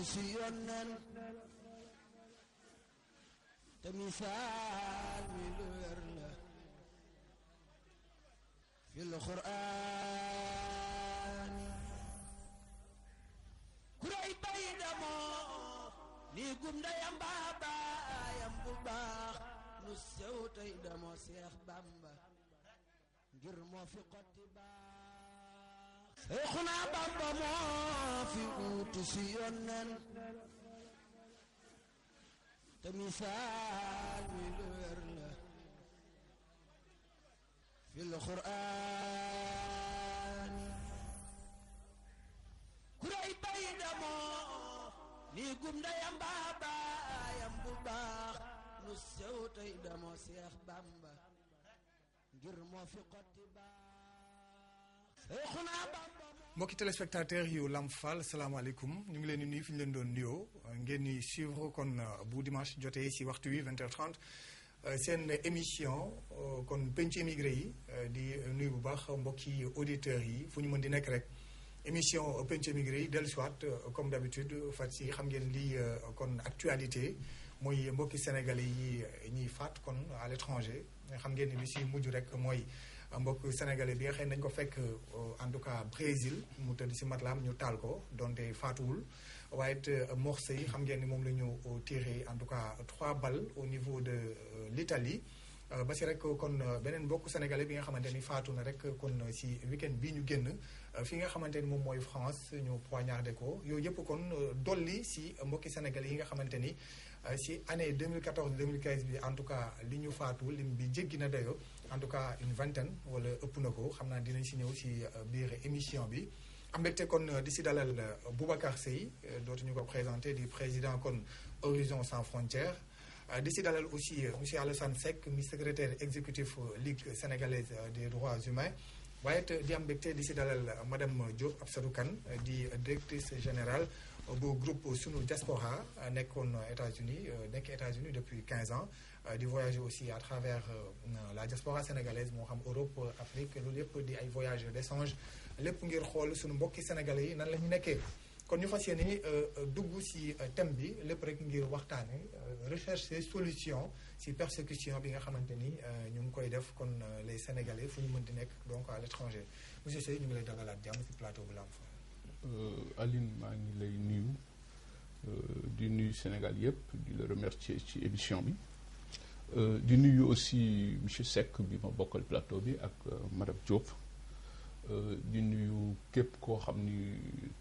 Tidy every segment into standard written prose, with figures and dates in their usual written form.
si yonnen te misaal mi lu wér la fil Qur'aan kuray bay damoo ni gum ndayam baayam bu baax nu sew tey damoo Seex Bamba ngir moo fi xotti baax Seexuna Bamba moo fi uutu si yonnen te misaal mi lu wér la fil Qur'aan kuray bay damoo ni gum ndayam baayam bu baax nu sew tey damoo Seex Bamba ngir moo fi xotti baax Seexuna Bamba. mbokki téléspectateurs yu Lamp Fall salaamaaleykum ñu ngi leen di nuyu fi ñu leen doon nuyoo ngeen di suivre kon bu dimanche jotee si waxtu wi 20h30 seen émission kon penc émigré yi di nuyu bu baax mbokki auditeurs yi fu ñu mën di nekk rek. émission penc émigré yi dellu siwaat comme d'habitude fat si xam ngeen lii kon actualité mooy mbokki sénégalais yi ñuy faat kon à l'étranger xam ngeen ni li si mujj rek mooy mbokk sénégalais bi nga xam ne dañ ko fekk en tout cas Brésil mu tëdd si matlaam ñu taal ko donte faatuwul waaye it morceau yi xam ngeen ni moom la ñu tiré en tout cas 3 balles au niveau de l'Italie ba si rek kon beneen mbokk sénégalais bi nga xamante ni faatu na rek kon si week-end bii ñu génn fi nga xamante ni moom mooy France ñu poignardé ko yooyu yëpp kon dolli si mbokki sénégalais yi nga xamante ni si année 2014 2015 bi en tout cas li ñu faatu lim bi jéggi na dayo en tout cas une vingtaine wala ëpp na ko xam naa dinañ si ñëw si biir émission bi am mbégte kon di si dalal Boubacar Seye dootuñu ko présenté di président kon Horizon Sans Frontières di si dalal aussi monsieur Alassane Seck mi secrétaire exécutif Ligue sénégalaise des droits humains waaye it di am mbégte di si dalal madame Diop Absadou Kane di directrice générale bu groupe Sunu Diaspora nekkoon États-Unis nekk États-Unis depuis 15 ans di voyager aussi à travers la diaspora sénégalaise moo xam Europe Afrique loolu yëpp di ay voyages d'échange lépp ngir xool sunu mbokki sénégalais yi nan la ñu nekkee kon ñu fas yéene dugg ci thème bi lépp rek ngir waxtaane recherche solution ci persécution bi nga xamante ni ñu ngi koy def kon les sénégalais fu ñu mën di nekk donc à l'étranger monsieur Seye ñu ngi lay dalalaat jàmm ci plateau bu Lamp Fall. Aline maa ngi lay nuyu di nuyu Sénégal yëpp di la remercier ci émission bi di nuyu aussi monsieur Seck bi ma bokkal plateau bi ak madame Diop. di nuyu képp koo xam ni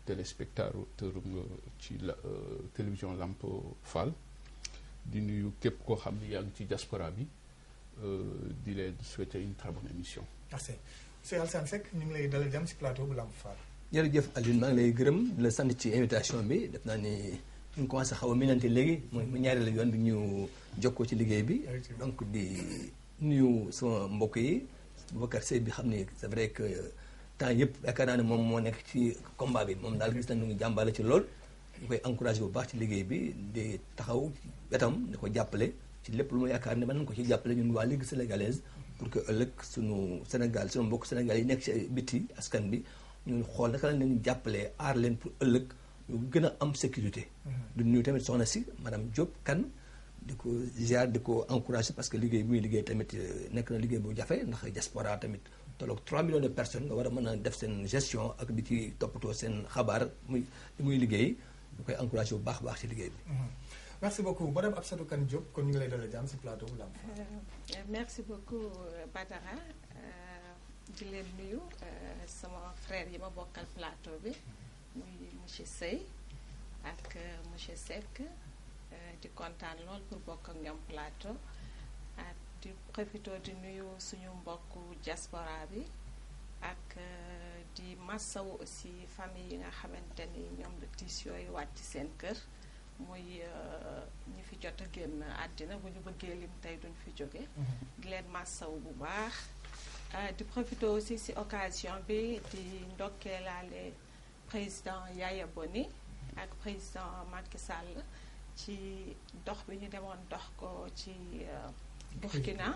téléspectateur nga ci la télévision Lamp Fall di nuyu képp koo xam ni yaa ngi ci diaspora bi di leen souhaiter une très bonne émission. merci monsieur Alassane Seck ñu ngi lay dalal jàmm ci plateau bu Lamp Fall. jërëjëf Alioune maa ngi lay gërëm di la sant ci invitation bi def naa ni ñu ngi commencé xaw a miinante léegi mooy mu ñaareelu yoon bi ñu jokkoo ci liggéey bi donc di nuyu sama mbokk yi Boubacar Seye bi xam ni c'est vrai que. temps yëpp yaakaar naa ne moom moo nekk ci combat bi moom daal gis nañu ngi jàmbale ci lool ñu koy encouragé bu baax ci liggéey bi di taxaw wetam di ko jàppale ci lépp lu mu yaakaar ne mën nañu ko ci jàppale ñun waa Ligue sénégalaise pour que ëllëg sunu Sénégal sunu mbokk Sénégal yi nekk ci biti askan bi ñu xool naka lañ leen jàppalee aar leen pour ëllëg ñu gën a am sécurité. du nuyu tamit soxna si madame Diop Kane di ko ziar di ko encouragé parce que liggéey bi muy liggéey tamit nekk na liggéey bu jafe ndax diaspora tamit. tolloog 3 millions de personnes nga war a mën a def seen gestion ak di ci toppatoo seen xabaar muy liggéey ñu koy encouragé bu baax a baax ci liggéey bi. merci beaucoup madame Absadou Kane Diop kon ñu ngi lay dalal jàmm ci plateau bu Lamp. merci beaucoup Badara di leen nuyu sama frère yi ma bokkal plateau bi muy monsieur Seye ak monsieur Seck di kontaan lool pour bokk ak ñoom plateau ak. di profité di nuyu suñu mbokku diaspora bi ak di massawu aussi famille yi nga xamante ni ñoom la tiis yooyu wàcc seen kër muy ñi fi jot a génn àddina bu ñu bëggee lim tey duñ fi jóge di leen massawu bu baax di profité aussi ci occasion bi di ndokkeelaale président Yaya Boni ak président Macky Sall ci dox bi ñu demoon dox ko ci Burkina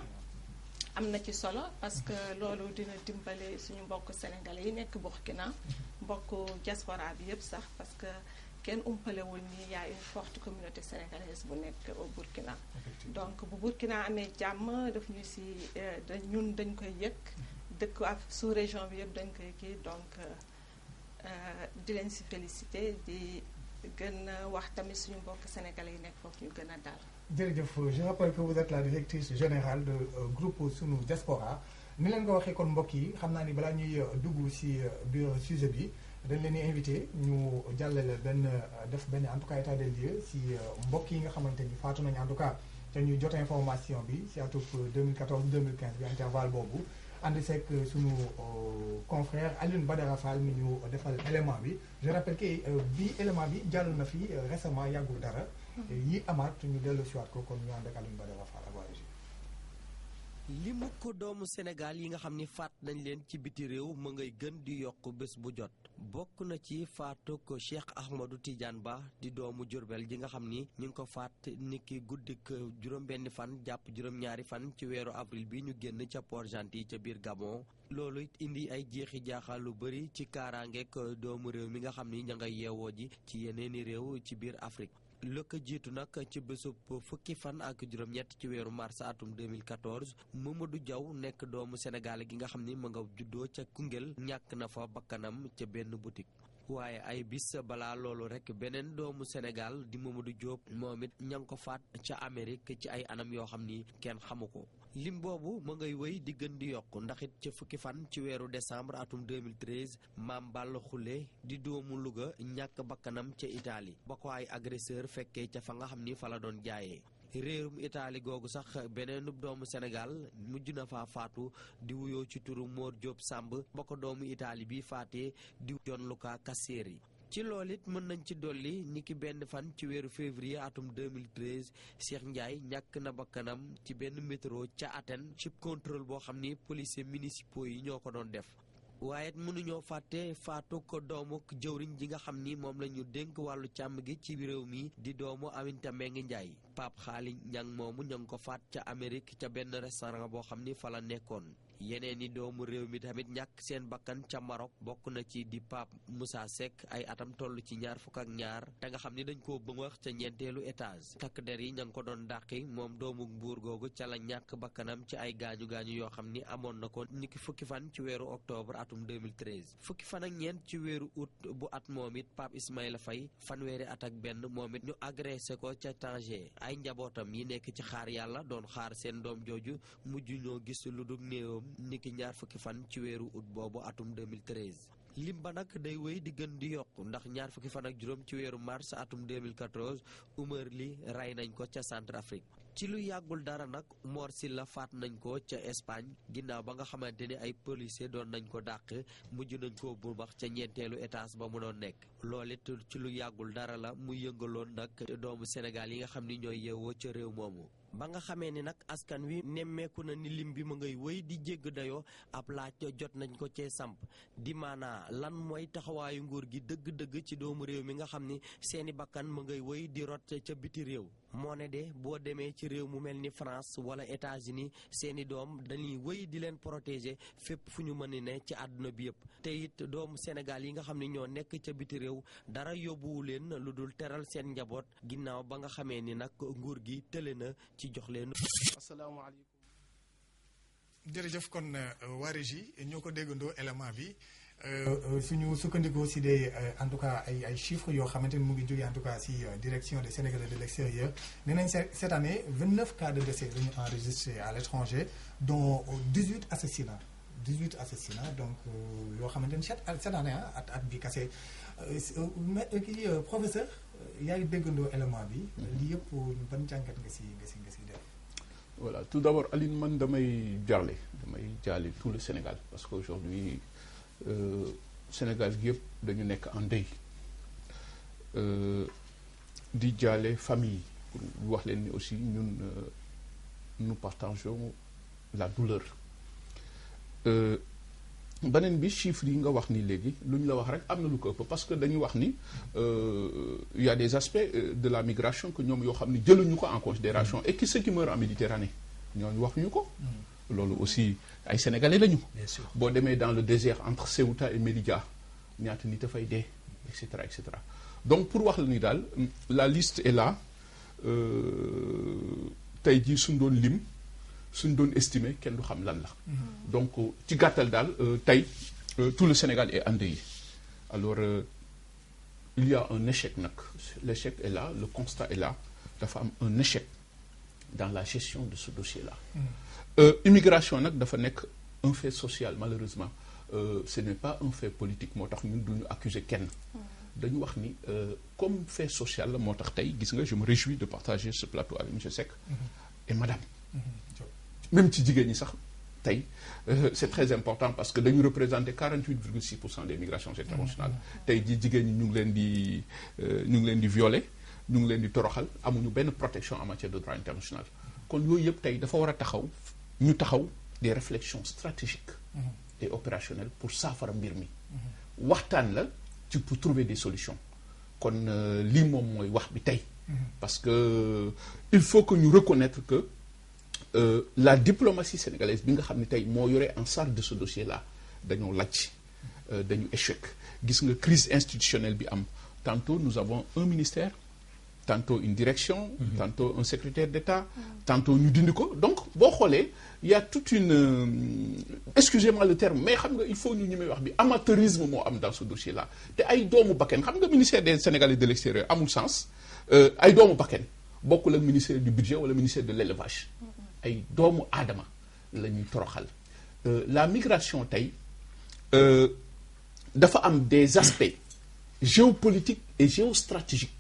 am na ci solo parce que loolu dina dimbale suñu mbokk sénégalais yi nekk Burkina mbokk diaspora bi yëpp sax parce que kenn umpalewul ni y a une forte communauté sénégalaise bu nekk au Burkina. Donc bu Burkina amee jàmm daf ñu si ñun dañ koy yëg dëkk ak sous région bi yëpp dañ koy kii donc di leen si félicité di gën a wax tamit suñu mbokk sénégalais yi nekk foofu ñu gën a dal. jërëjëf je rappelle que vous êtes la directrice générale de groupe Sunu Diaspora ni leen ko waxee kon mbokk yi xam naa ni balaa ñuy dugg si biir sujet bi dañ leen di invité ñu jàllale def benn en tout cas état des lieux si mbokk yi nga xamante ni faatu nañu en tout cas te ñu jot information bi si atub 2014 2015 bi intervalle boobu ànd seeg sunu confrère Alioune Badara Fall mi ñu defal élément bi je rappelle que bi élément bi jàll na fi récemment yàggul dara yi amaat ñu dellu siwaat ko kon ñu ànd ak Alioune Badara Fall ak waa régie. limu ko doomu Sénégal yi nga xam ni faat nañ leen ci biti réew ma ngay gën di yokk bés bu jot bokk na ci faatu ko Cheikh Ahmadou Tidiane Ba di doomu Jurbel ji nga xam ni ñu ngi ko faat niki guddik juróom-benni fan jàpp juróom-ñaari fan ci weeru avril bi ñu génn ca Port-Gentil ca biir Gabon loolu it indi ay jeexi jaaxal lu bëri ci kaaraangeek doomu réew mi nga xam ni ña ngay yeewoo ji ci yeneeni réew ci biir Afrique. lu ko jiitu nag ci bésub fukki fan ak juróom-ñett ci weeru mars atum 2014 Mamadou Diaw nekk doomu Sénégal gi nga xam ni ma nga juddoo ca Koungheul ñàkk na fa bakkanam ca benn boutique. waaye ay bis balaa loolu rek beneen doomu Sénégal di Mamadou Diop moom it ña ngi ko faat ca Amérique ci ay anam yoo xam ni kenn xamu ko. lim boobu ma ngay wéy di gën di yokk ndax it ca fukki fan ci weeru décembre atum 2013 Maam Balla Khoule di doomu Louga ñàkk bakkanam ca Italie ba ko ay agresseur fekkee ca fa nga xam ni fa la doon jaayee. réewum Italie googu sax beneenub doomu Sénégal mujj na faa faatu di wuyoo ci turu Mor Diop Samb ba ko doomu Italie bi faatee di Gianluca Cassieri. ci loolu it mën nañ ci dolli niki benn fan ci weeru février atum 2013 Cheikh Ndiaye ñàkk na bakkanam ci benn métro ca Athènes ci contrôle boo xam ni policiers municipaux yi ñoo ko doon def. waaye it mënuñoo fàtte faatu ko doomu jëwriñ ji nga xam ni moom la ñu dénk wàllu càmm gi ci réew mi di doomu Aminata Mbengue Ndiaye Pape Xaali Ñang moomu ña ngi ko faat ca Amérique ca benn restaurant boo xam ni fa la nekkoon. yeneen i doomu réew mi tamit ñàkk seen bakkan ca Maroc bokk na ci di Pape Moussa Seck ay atam toll ci 22 te nga xam ni dañ koo bëmax ca ñeenteelu étage takk der yi ña ngi ko doon dàqi moom doomu Mbuur googu ca la ñàkk bakkanam ci ay gaañu-gaañu yoo xam ni amoon na ko niki fukki fan ci weeru octobre atum 2013 fukki fan ak ñeent ci weeru août bu at moom it Pape Ismaïla Faye fanweeri at ak benn moom it ñu agressé ko ca Tanger ay njabootam yi nekk ci xaar yàlla doon xaar seen doom jooju mujj ñoo gis lu dul néewam niki ñaar fukki fan ci weeru août boobu atum 2013 lim ba nag day wéy di gën di yokk ndax ñaar fukki fan ak juróom ci weeru mars atum 2014 Oumar Ly rey nañ ko ca Centrafrique ci lu yàggul dara nag Mor Sylla faat nañ ko ca Espagne ginnaaw ba nga xamante ni ay policier doon nañ ko dàq mujj nañ ko burbax ca ñeenteelu étage ba mu doon nekk loolu it ci lu yàggul dara la mu yëngaloon nag doomu Sénégal yi nga xam ni ñooy yeewoo ca réew moomu. ba nga xamee ni nag askan wi nemmeeku na ni lim bi ma ngay wéy di jégg dayoo ab laaj jot nañ ko cee samp di maanaa lan mooy taxawaayu nguur gi dëgg-dëgg ci doomu réew mi nga xam ni seeni bakkan ma ngay wéy di rot ca biti réew moo ne de boo demee ci réew mu mel ni France wala États-Unis seeni doom dañuy wéy di leen protéger fépp fu ñu mën ne ci àdduna bi yëpp te it doomu Sénégal yi nga xam ni ñoo nekk ca biti réew dara yóbbuwu leen lu dul teral seen njaboot ginnaaw ba nga xamee ni nag nguur gi tële na ci jox leen. asalaamaaleykum. jërëjëf kon waa régie ñoo ko déggandoo élément bi suñu sukkandikoo si des en tout cas ay chiffres yoo xamante ni mu ngi jógee en tout cas si direction des Sénégalais de l'extérieur nee nañ cette année 29 cas de décès la ñu enregistré à l'étranger dont 18 assassinats donc yoo xamante ni cette année at bi kase kii professeur yaa ngi déggandoo élément bi. lii yëpp ban jàngat nga si def. voilà tout d'abord Aline man damay jaale tout le Sénégal parce que aujourd'hui Sénégal gi yëpp dañu nekk en deuil di jaale famille pour wax leen ni aussi ñun nous partageons la douleur beneen bi chiffres yi nga wax ni léegi lu ñu la wax rek am na lu ko ëpp parce que dañuy wax ni il y a des aspects de la migration que ñoom yoo xam ni jëluñu ko en considération et que ceux qui meurent en Méditerranée ñooñu waxuñu ko loolu aussi ay sénégalais lañu boo demee dans le désert entre Ceuta et Melilla ñaata nit a fay dee et cetera donc pour wax la ni daal la liste est là tey jii suñ doon lim suñ doon estimer kenn du xam lan la. donc ci gàttal daal tey tout le Sénégal est endeuillé alors il y a un échec nag l'échec est là le constat est là dafa am un échec dans la gestion de ce dossier-là. Immigration nag dafa nekk un fait social malheureusement ce n'est pas un fait politique moo tax ñun duñu accuser kenn. dañu wax ni comme fait social la moo tax tey gis nga je me réjouis de partager ce plateau avec monsieur Seck et madame. même ci jigéen ñi sax tey c'est très important parce que dañu représenter 48,6% des migrations internationales. tey ji jigéen ñi ñu ngi leen di violer ñu ngi leen di toroxal amuñu benn protection en matière de droit international. kon yooyu yëpp tey dafa war a taxaw des réflexions stratégiques et opérationnelles pour saafara mbir mi. waxtaan la ci pour trouver des solutions kon lii moom mooy wax bi tey. parce que il faut que ñu reconnaître que la diplomatie sénégalaise bi nga xam ne tey moo yore en charge de ce dossier là dañoo lajj dañu échec gis nga crise institutionnelle bi am tantôt nous avons un ministère tantôt une direction tantôt un secrétaire d'État tantôt ñu dindi ko donc boo xoolee il y a toute une excusez-moi le terme mais xam nga il faut ñu ñemee wax bi amateurisme moo am dans ce dossier là te ay doomu bakken xam nga ministère des Sénégalais de l'extérieur amul sens ay doomu bakken bokkul ak ministère du budget wala ministère de l'élevage ay doomu aadama la ñuy toroxal la migration tey dafa am des aspects géopolitiques et géostratégiques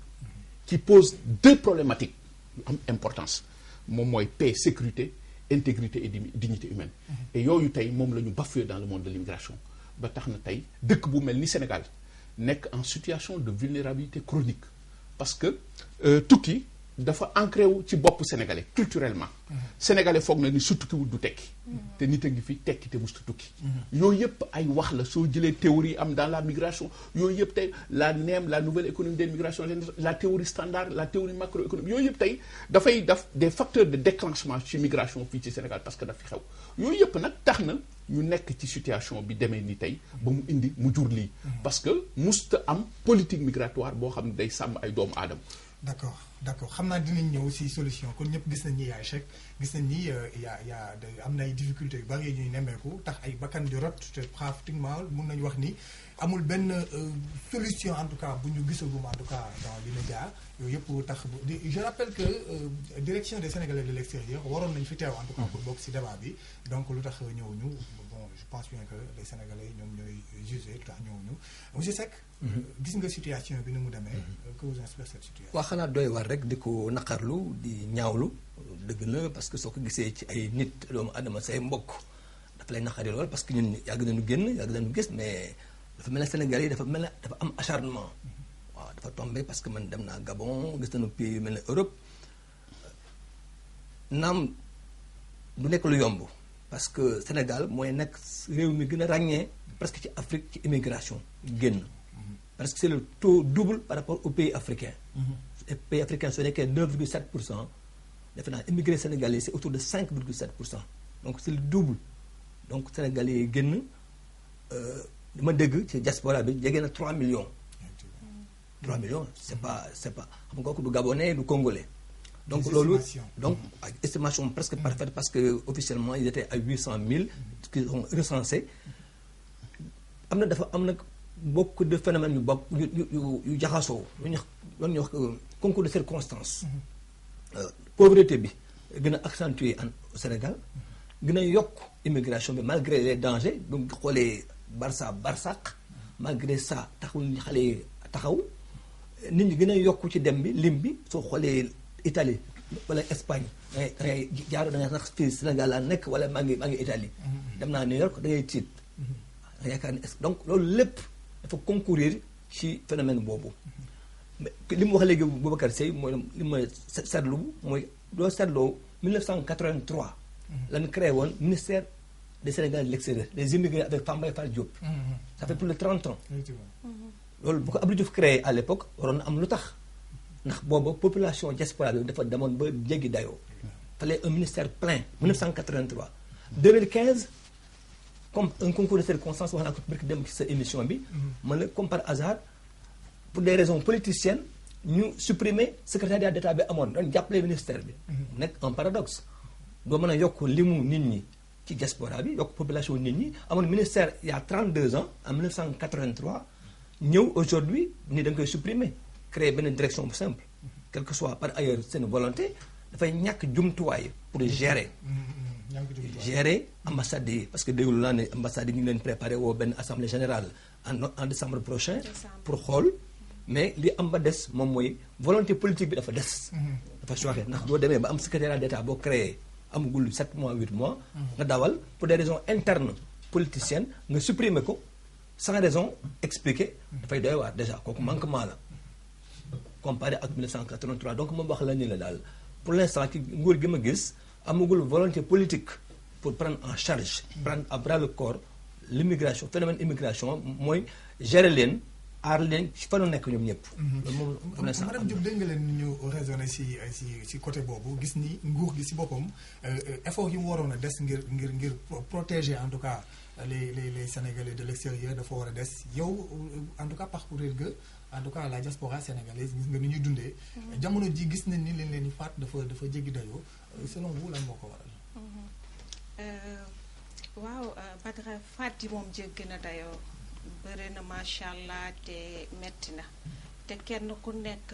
qui posent deux problématiques yu am importance moom mooy paix sécurité intégrité et dignité humaine et yooyu tey moom la ñu bafoué dans le monde de l'immigration ba tax na tey dëkk bu mel ni Sénégal nekk en situation de vulnérabilité chronique parce que tukki dafa ancré wu ci bopp sénégalais culturellement sénégalais foog na ni su tukkiwul du tekki te nit a ngi fi tekki te musta tukki yooyu yëpp ay wax la soo jëlee théorie am dans la migration yooyu yëpp tey la NEM la nouvelle économie des migrations la théorie standard la théorie macroéconomique yooyu yëpp tey dafay def des facteurs de déclenchement ci migration fii ci Sénégal parce que daf fi xew yooyu yëpp nag tax na ñu nekk ci situation bi demee ni tey ba mu indi mu jur lii parce que musta am politique migratoire boo xam ne day sàmm ay doomu aadama. D'accord xam naa dinañ ñëw ci solution kon ñëpp gis nañ ni yaay échec gis nañ ni am na ay difficultés yu bari ñuy nemmeeku tax ay bakkan di rot te pratiquement mun nañu wax ni amul benn solution en tout cas bu ñu gisagum en tout cas dans l'immédiat yooyu yëpp tax je rappelle que direction des Sénégalais de l'extérieur waroon nañ fi teew en tout cas pour bokk ci débat bi donc lu tax ñëwuñu bon je pense bien que les Sénégalais ñoom ñooy juger lu tax ñëwuñu monsieur Seck gis nga situation bi ni mu demee que vous inspire cette situation. waa xanaa doy war rek di ko naqarlu di ñaawlu dëgg la parce que soo ko gisee ci ay nit doomu adama say mbokk dafa lay naqari lool parce que ñun yàgg nañu génn yàgg nañu gis mais dafa mel ne Sénégal yi dafa mel ne dafa am acharnement waaw dafa tombé parce que man dem naa Gabon gis nañu pays yu mel ne Europe naam du nekk lu yomb parce que Sénégal mooy nekk réew mi gën a ràññee presque ci Afrique ci immigration génn parce que c'est le taux double par rapport aux pays africains. Les pays africains soo nekkee 9,7% defe naa immigré sénégalais c'est autour de 5,7% donc c'est le double donc sénégalais yi génn dama dégg ci diaspora bi jege na 3 millions. 3 millions c'est pas xam nga kooku du gabonais du congolais. donc loolu donc ak estimation presque parfaite parce que officiellement ils étaient à 800 000 qui sont recensés am na beaucoup de phénomènes yu jaxasoo lu ñu wax concours de circonstances pauvreté bi gën a accentué au Sénégal gën a yokk immigration bi malgré les dangers donc xoolee Barsaq malgré ça taxul ñu xale yi taxaw nit ñi gën a yokk ci dem bi lim bi soo xoolee Italie wala Espagne dangay jaaru da nga sax fii Sénégal laa nekk wala maa ngi Italie dem naa New York da ngay tiit yaakaar ne donc loolu lépp dafa concourir ci phénomène boobu mais li mu wax léegi Boubacar Seye mooy li ma seetlu mooy doo seetloo 1983 lañu créé woon ministère des Sénégalais de l'extérieur des immigrés avec Fambaye Fall Diop ça fait plus de 30 ans loolu bu ko Abdou Diouf créé à l'époque waroon na am lu tax ndax booba population diaspora bi dafa demoon ba jéggi dayoo fallait un ministère plein 1983 2015 comme un concours de circonstances wax naa ko dem ci sa émission bi man la comme par hasard pour des raisons politiciennes ñu supprimer secrétariat d'État bi amoon doon jàppale ministère bi. nekk un paradoxe doo mën a yokk limu nit ñi ci diaspora bi yokk population nit ñi amoon ministère il y a 32 ans en 1983 ñëw aujourd'hui ni da nga koy supprimer créer benn direction bu simple quel que soit par ailleurs seen volonté dafay ñàkk jumtuwaay pour gérer. gérer ambassade yi parce que déglu naa ne ambassade yi ñu ngi leen préparé woo benn assemblée générale en décembre prochain pour xool mais li am ba des moom mooy volonté politique bi dafa des dafa sooxe ndax doo demee ba am secrétariat d'État boo créé amagul 7 mois 8 mois nga dawal pour des raisons internes politiciennes nga supprimer ko sans raison expliquée dafay doy waar déjà kooku manquement la comparé ak 1983 donc moom wax la ni la daal pour l'instant ci nguur gi ma gis amagul volonté politique pour prendre en charge prendre à bras le corps l'immigration phénomène immigration mooy gérer leen aar leen fa nu nekk ñoom ñëpp. loolu moom pour l'instant madame Diop dégg nga leen ni ñu raisonné si côté boobu gis ni nguur gi si boppam effort yi mu waroon a des ngir protéger en tout cas les Sénégalais de l'extérieur dafa war a des yow en tout cas parcourir nga en tout cas la diaspora sénégalaise gis nga ni ñuy dundee. jamono ji gis nañ ni leen di faat dafa jéggi dayoo selon vous lan moo ko waral. waaw Badara faat yi moom jéggi na dayoo bëri na macha allah te metti na te kenn ku nekk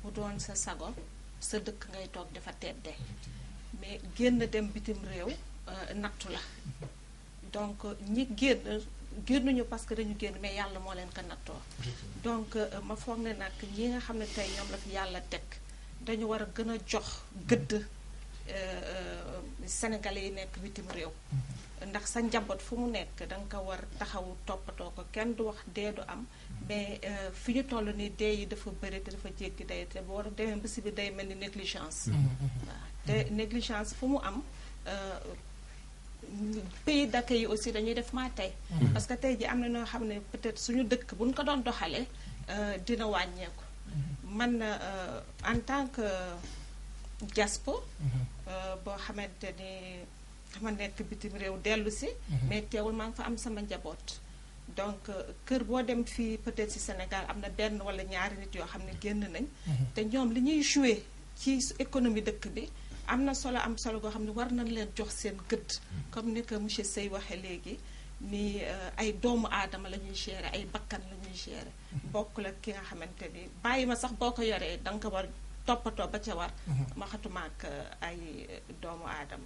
bu doon sa sago sa dëkk ngay toog dafa tedde mais génn dem bitim réew nattu la donc ñi génnuñu parce que dañu génn mais yàlla moo leen ko nattoo donc ma foog ne nag ñi nga xam ne tey ñoom la fi yàlla teg dañu war a gën a jox gëdd Sénégalais yi nekk bitim réew ndax sa njaboot fu mu nekk danga ko war taxawu toppatoo ko kenn du wax dee du am mais fi ñu toll ni dee yi dafa bëri te dafa jéggi day te boo demee ba si bi day mel ni négligence waaw te négligence fu mu am pays d'accueil yi aussi dañuy def maa tey parce que tey ji am na noo xam ne peut-être suñu dëkk buñ ko doon doxalee dina wàññeeku man en tant que diaspora boo xamante ni dama nekk bitim réew dellu si mais teewul maa ngi fa am sama njaboot donc kër boo dem fii peut-être ci Sénégal am na benn wala ñaari nit yoo xam ne génn nañ te ñoom li ñuy jouer ci économie dëkk bi am na solo goo xam ne war nañ leen jox seen gëdd comme ni ko monsieur Seye waxee léegi ni ay doomu aadama la ñuy gérer ay bakkan la ñuy gérer bokk la ki nga xamante ni bàyyi ma sax boo ko yoree danga ko war toppatoo ba ca war ma xatuma ak ay doomu aadama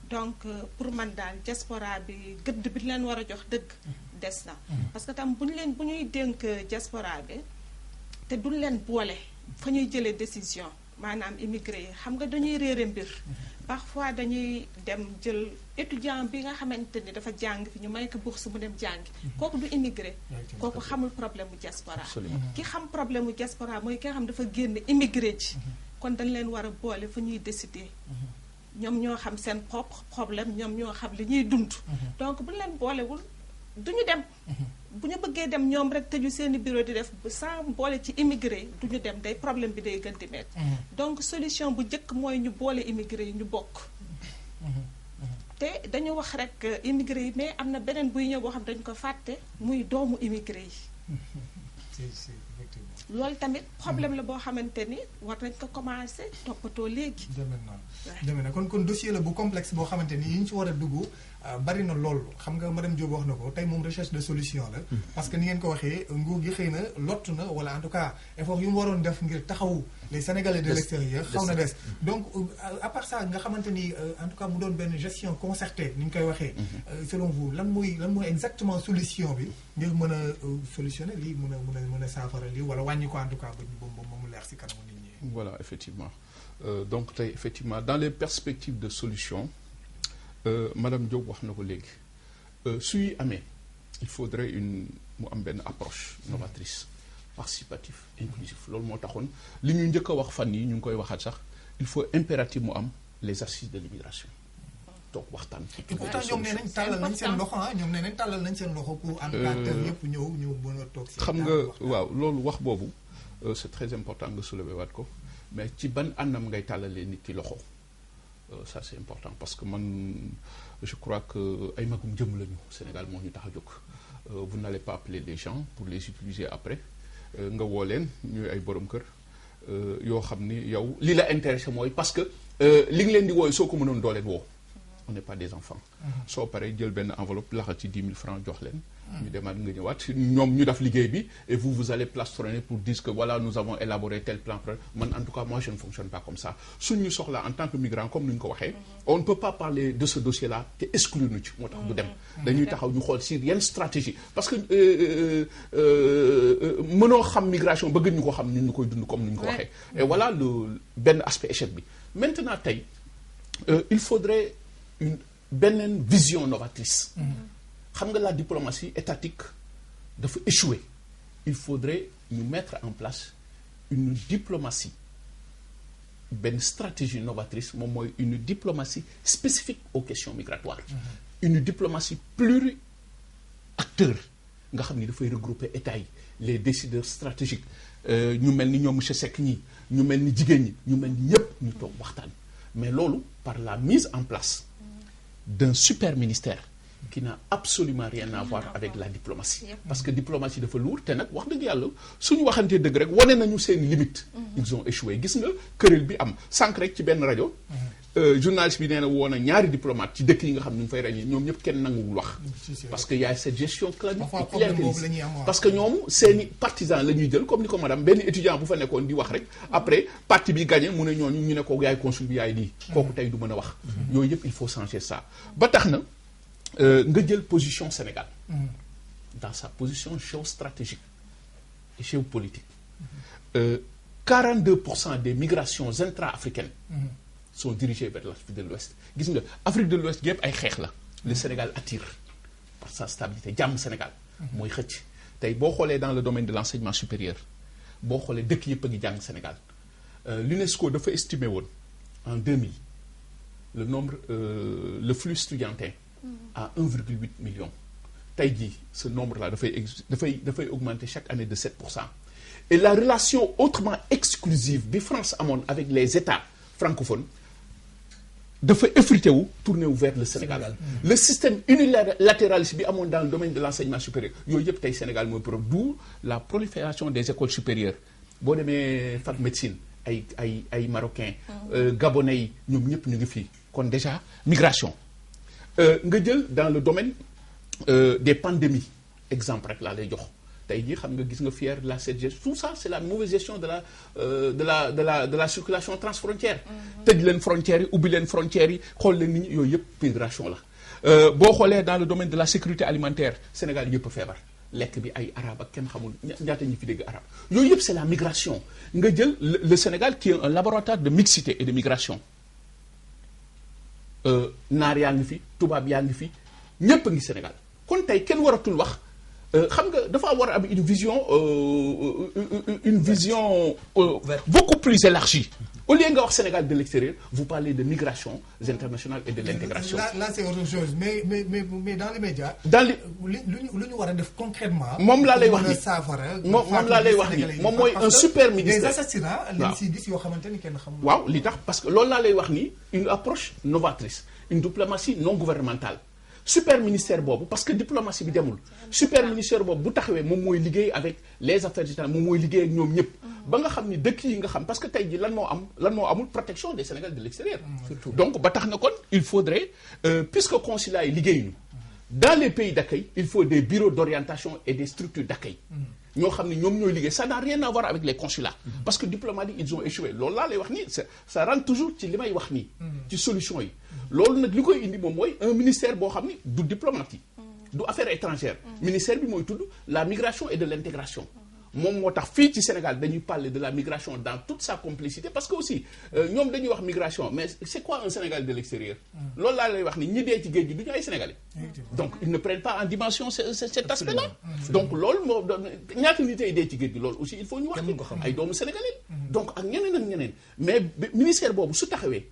donc pour man daal diaspora bi gëdd bi leen war a jox dëgg des na parce que tam bu ñuy dénk diaspora bi te duñ leen boole fa ñuy jëlee décision maanaam immigré yi xam nga dañuy réere mbir parfois dañuy dem jël étudiant bi nga xamante ni dafa jàng fi ñu may ko bourse mu dem jàngi kooku du immigré kooku xamul problème mu diaspora ki xam problème mu diaspora mooy ki nga xam dafa génn immigré ci kon dañ leen war a boole fa ñuy décider ñoom ñoo xam seen propre problème ñoom ñoo xam li ñuy dund donc bu ñu leen boolewul duñu dem bu ñu bëggee dem ñoom rek tëju seeni bureau di def sans boole ci immigré duñu dem day problème bi day gën di metti donc solution bu njëkk mooy ñu boole immigré yi ñu bokk te dañu wax rek immigré yi mais am na beneen buy ñëw boo xam dañu ko fàtte muy doomu immigré yi loolu tamit problème la boo xamante ni war nañ ko commencé toppatoo léegi demee na kon dossier la bu complexe boo xamante ni yi ñu ci war a dugg bari na lool xam nga madame Diop wax na ko tey moom recherche de solution la parce que ni ngeen ko waxee nguur gi xëy na lott na wala en tout cas effort yu mu waroon def ngir taxawu les Sénégalais de l'extérieur xaw na des donc à part ça nga xamante ni en tout cas mu doon benn gestion concertée ni ñu koy waxee selon vous lan mooy exactement solution bi ngir mën a solutionner lii mën a saafara lii wala wàññi ko en tout cas ba mu leer si kanamu nit ñi voilà effectivement donc tey effectivement dans les perspectives de solution madame Diop wax na ko léegi suy amee il faudrait mu am benn approche novatrice participative inclusive loolu moo taxoon li ñu njëkk a wax fan yi ñu ngi koy waxaat sax il faut impératif mu am les assises de l'immigration toog waxtaan. et pourtant ñoom nee nañ tàllal nañ seen loxo ñoom nee nañ tàllal nañ seen loxo pour en tout cas yëpp ñëw mën a toog si xam nga waaw loolu wax boobu c'est très important nga soulever waat ko mais ci ban anam ngay tàllalee nit ki loxo ça c'est important parce que man je crois que ay magum jëm lañu Sénégal moo ñu tax a jóg vous n'allez pas appeler les gens pour les utiliser après nga woo leen ñuy ay borom kër yoo xam ni yow li la intéressé mooy parce que li nga leen di wooy soo ko mënoon doo leen woo. On n'est pas des enfants. soo paree jël benn enveloppe laxal ci 10 000 francs jox leen. ñu demaat nga ñëwaat ñoom ñu def liggéey bi et vous allez plastronner pour dire que voilà nous avons élaboré tel plan. Man en tout cas moi je ne fonctionne pas comme ça suñ ñu soxla en tant que migrant comme ni ñu ko waxee. on ne peut pas parler de ce dossier là te exclure nu ci moo tax du dem. dañuy taxaw ñu xool si yenn stratégie parce que mënoo xam migration bëgg ñu ko xam ni ñu koy dund comme ni ñu ko waxee. et voilà le benn aspect échec bi maintenant tey il faudrait une beneen vision novatrice. xam nga la diplomatie étatique dafa échouer il faudrait ñu mettre en place une diplomatie benn stratégie novatrice moom mooy une diplomatie spécifique aux questions migratoires. Une diplomatie pluri-acteur nga xam ni dafay regrouper état yi les décideurs stratégiques ñu mel ni ñoom monsieur Seck ñi ñu mel ni jigéen ñi ñu mel ni ñëpp ñu toog waxtaan mais loolu par la mise en place d'un super ministère qui n'a absolument rien à voir avec la diplomatie. Parce que diplomatie dafa lourd te nag wax dëgg yàlla suñu waxantee dëgg rek wane nañu seen limite. Ils ont échoué gis nga këral bi am sànq rek ci benn rajo. Journaliste bi nee na woo na ñaari diplomate ci dëkk yi nga xam ne ñu fay ràññee ñoom ñëpp kenn nanguwul wax. parce que y a cette gestion clientéliste parce que ñoom seeni partisans la ñuy jël comme ni ko madame benn étudiant bu fa nekkoon di wax rek après parti bi gagné mu ne ñooñu ñu ne ko yaay consul bi yaay lii. kooku tey du mën a wax. yooyu yëpp il faut changer ça ba tax na. nga jël position Sénégal dans sa position géostratégique et géopolitique 42% des migrations intra-africaines sont dirigées vers l'Afrique de l'Ouest gis nga Afrique de l'Ouest yëpp ay xeex la le Sénégal attire par sa stabilité jàmm Sénégal mooy xëcc tey boo xoolee dans le domaine de l'enseignement supérieur boo xoolee dëkk yëpp a ngi jàng Sénégal l'UNESCO dafa estimé woon en 2000 le nombre le flux estudiantin à 1,8 million tey jii ce nombre-là dafay augmenter chaque année de 7%. Et la relation autrement exclusive bi France amoon avec les États francophones dafa effrité wu tourner vers le Sénégal. Le système unilatéraliste bi amoon dans le domaine de l'enseignement supérieur yooyu yëpp tey Sénégal mooy problème d'où la prolifération des écoles supérieures boo demee fac médecine ay marocains gabonais yi ñoom ñëpp ñu ngi fii kon déjà migration. nga jël dans le domaine des pandémies exemple rek laa lay jox tey jii xam nga gis nga fier la cette gestion tout ça c'est la mauvaise gestion de la circulation transfrontière. tëj leen frontières yi ubbi leen frontières yi xool leen nit ñi yooyu yëpp migration la. boo xoolee dans le domaine de la sécurité alimentaire Sénégal yëpp a feebar lekk bi ay arabe ak kenn xamul ñaata ñi fi dégg arabe yooyu yëpp c'est la migration nga jël le Sénégal qui est un laboratoire de mixité et de migration. naar yaa ngi fi tubaab yaa ngi fi ñëpp a ngi Sénégal kon tey kenn waratul wax xam nga dafa war a am une vision beaucoup plus élargie au lieu nga wax Sénégal de l'extérieur vous parlez de migrations internationales et de l'intégration. Là c'est autre chose mais dans les médias. lu ñu war a def concrètement. moom laa lay wax ni moom laa lay wax ni moom mooy un super ministère. des assassinats lañ si gis yoo xamante ni kenn xamul. waaw li tax parce que loolu laa lay wax ni une approche novatrice une diplomatie non gouvernementale. super ministère boobu parce que diplomatie bi demul super ministère boobu bu taxawee moom mooy liggéey avec les affaires étrangères moom mooy liggéey ak ñoom ñëpp ba nga xam ni dëkk yi nga xam parce que tey ji lan moo amul protection des Sénégalais de l'extérieur surtout donc ba tax na kon il faudrait puisque consulat yi liggéeyuñu dans les pays d'accueil il faut des bureaux d'orientation et des structures d'accueil ñoo xam ne ñoom ñooy liggéey ça n'a rien à voir avec les consulats parce que diplomatie ils ont échoué loolu laa lay wax nii ça rentre toujours ci li may wax nii ci solution yi loolu nag li koy indi moom mooy un ministère boo xam ni du diplomatie du affaires étrangères ministère bi mooy tudd la migration et de l'intégration moom moo tax fii ci Sénégal dañuy parler de la migration dans toute sa complicité parce que aussi ñoom dañuy wax migration mais c'est quoi un Sénégal de l'extérieur loolu laa lay wax ni ñi dee ci géej gi du ñu ay Sénégalais donc ils ne prennent pas en dimension cet aspect-là donc loolu moo ñaata nit ay dee ci géej gi loolu aussi il faut ñu wax ci ay doomu Sénégalais donc ak ñeneen mais ministère boobu su taxawee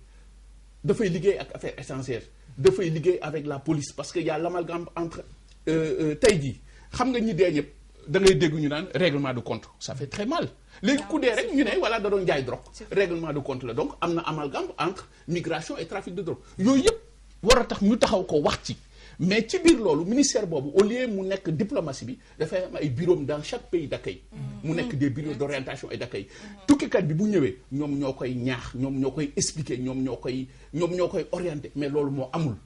dafay liggéey ak affaires étrangères dafay liggéey avec la police parce que y a l'amalgame entre tey jii xam nga ñi dee ñëpp da ngay dégg ñu naan règlement de compte ça fait très mal léegi ku dee rek ñu ne voilà da doon jaay drogue règlement de compte la donc am na amalgame entre migration et trafic de drogue yooyu yëpp war a tax ñu taxaw ko wax ci mais ci biir loolu ministère boobu au lieu mu nekk diplomatie bi dafay am ay bureaux dans chaque pays d'accueil mu nekk des bureaux d'orientation et d'accueil tukkikat bi bu ñëwee ñoom ñoo koy ñaax ñoom ñoo koy expliquer ñoom ñoo koy orienter mais loolu moo amul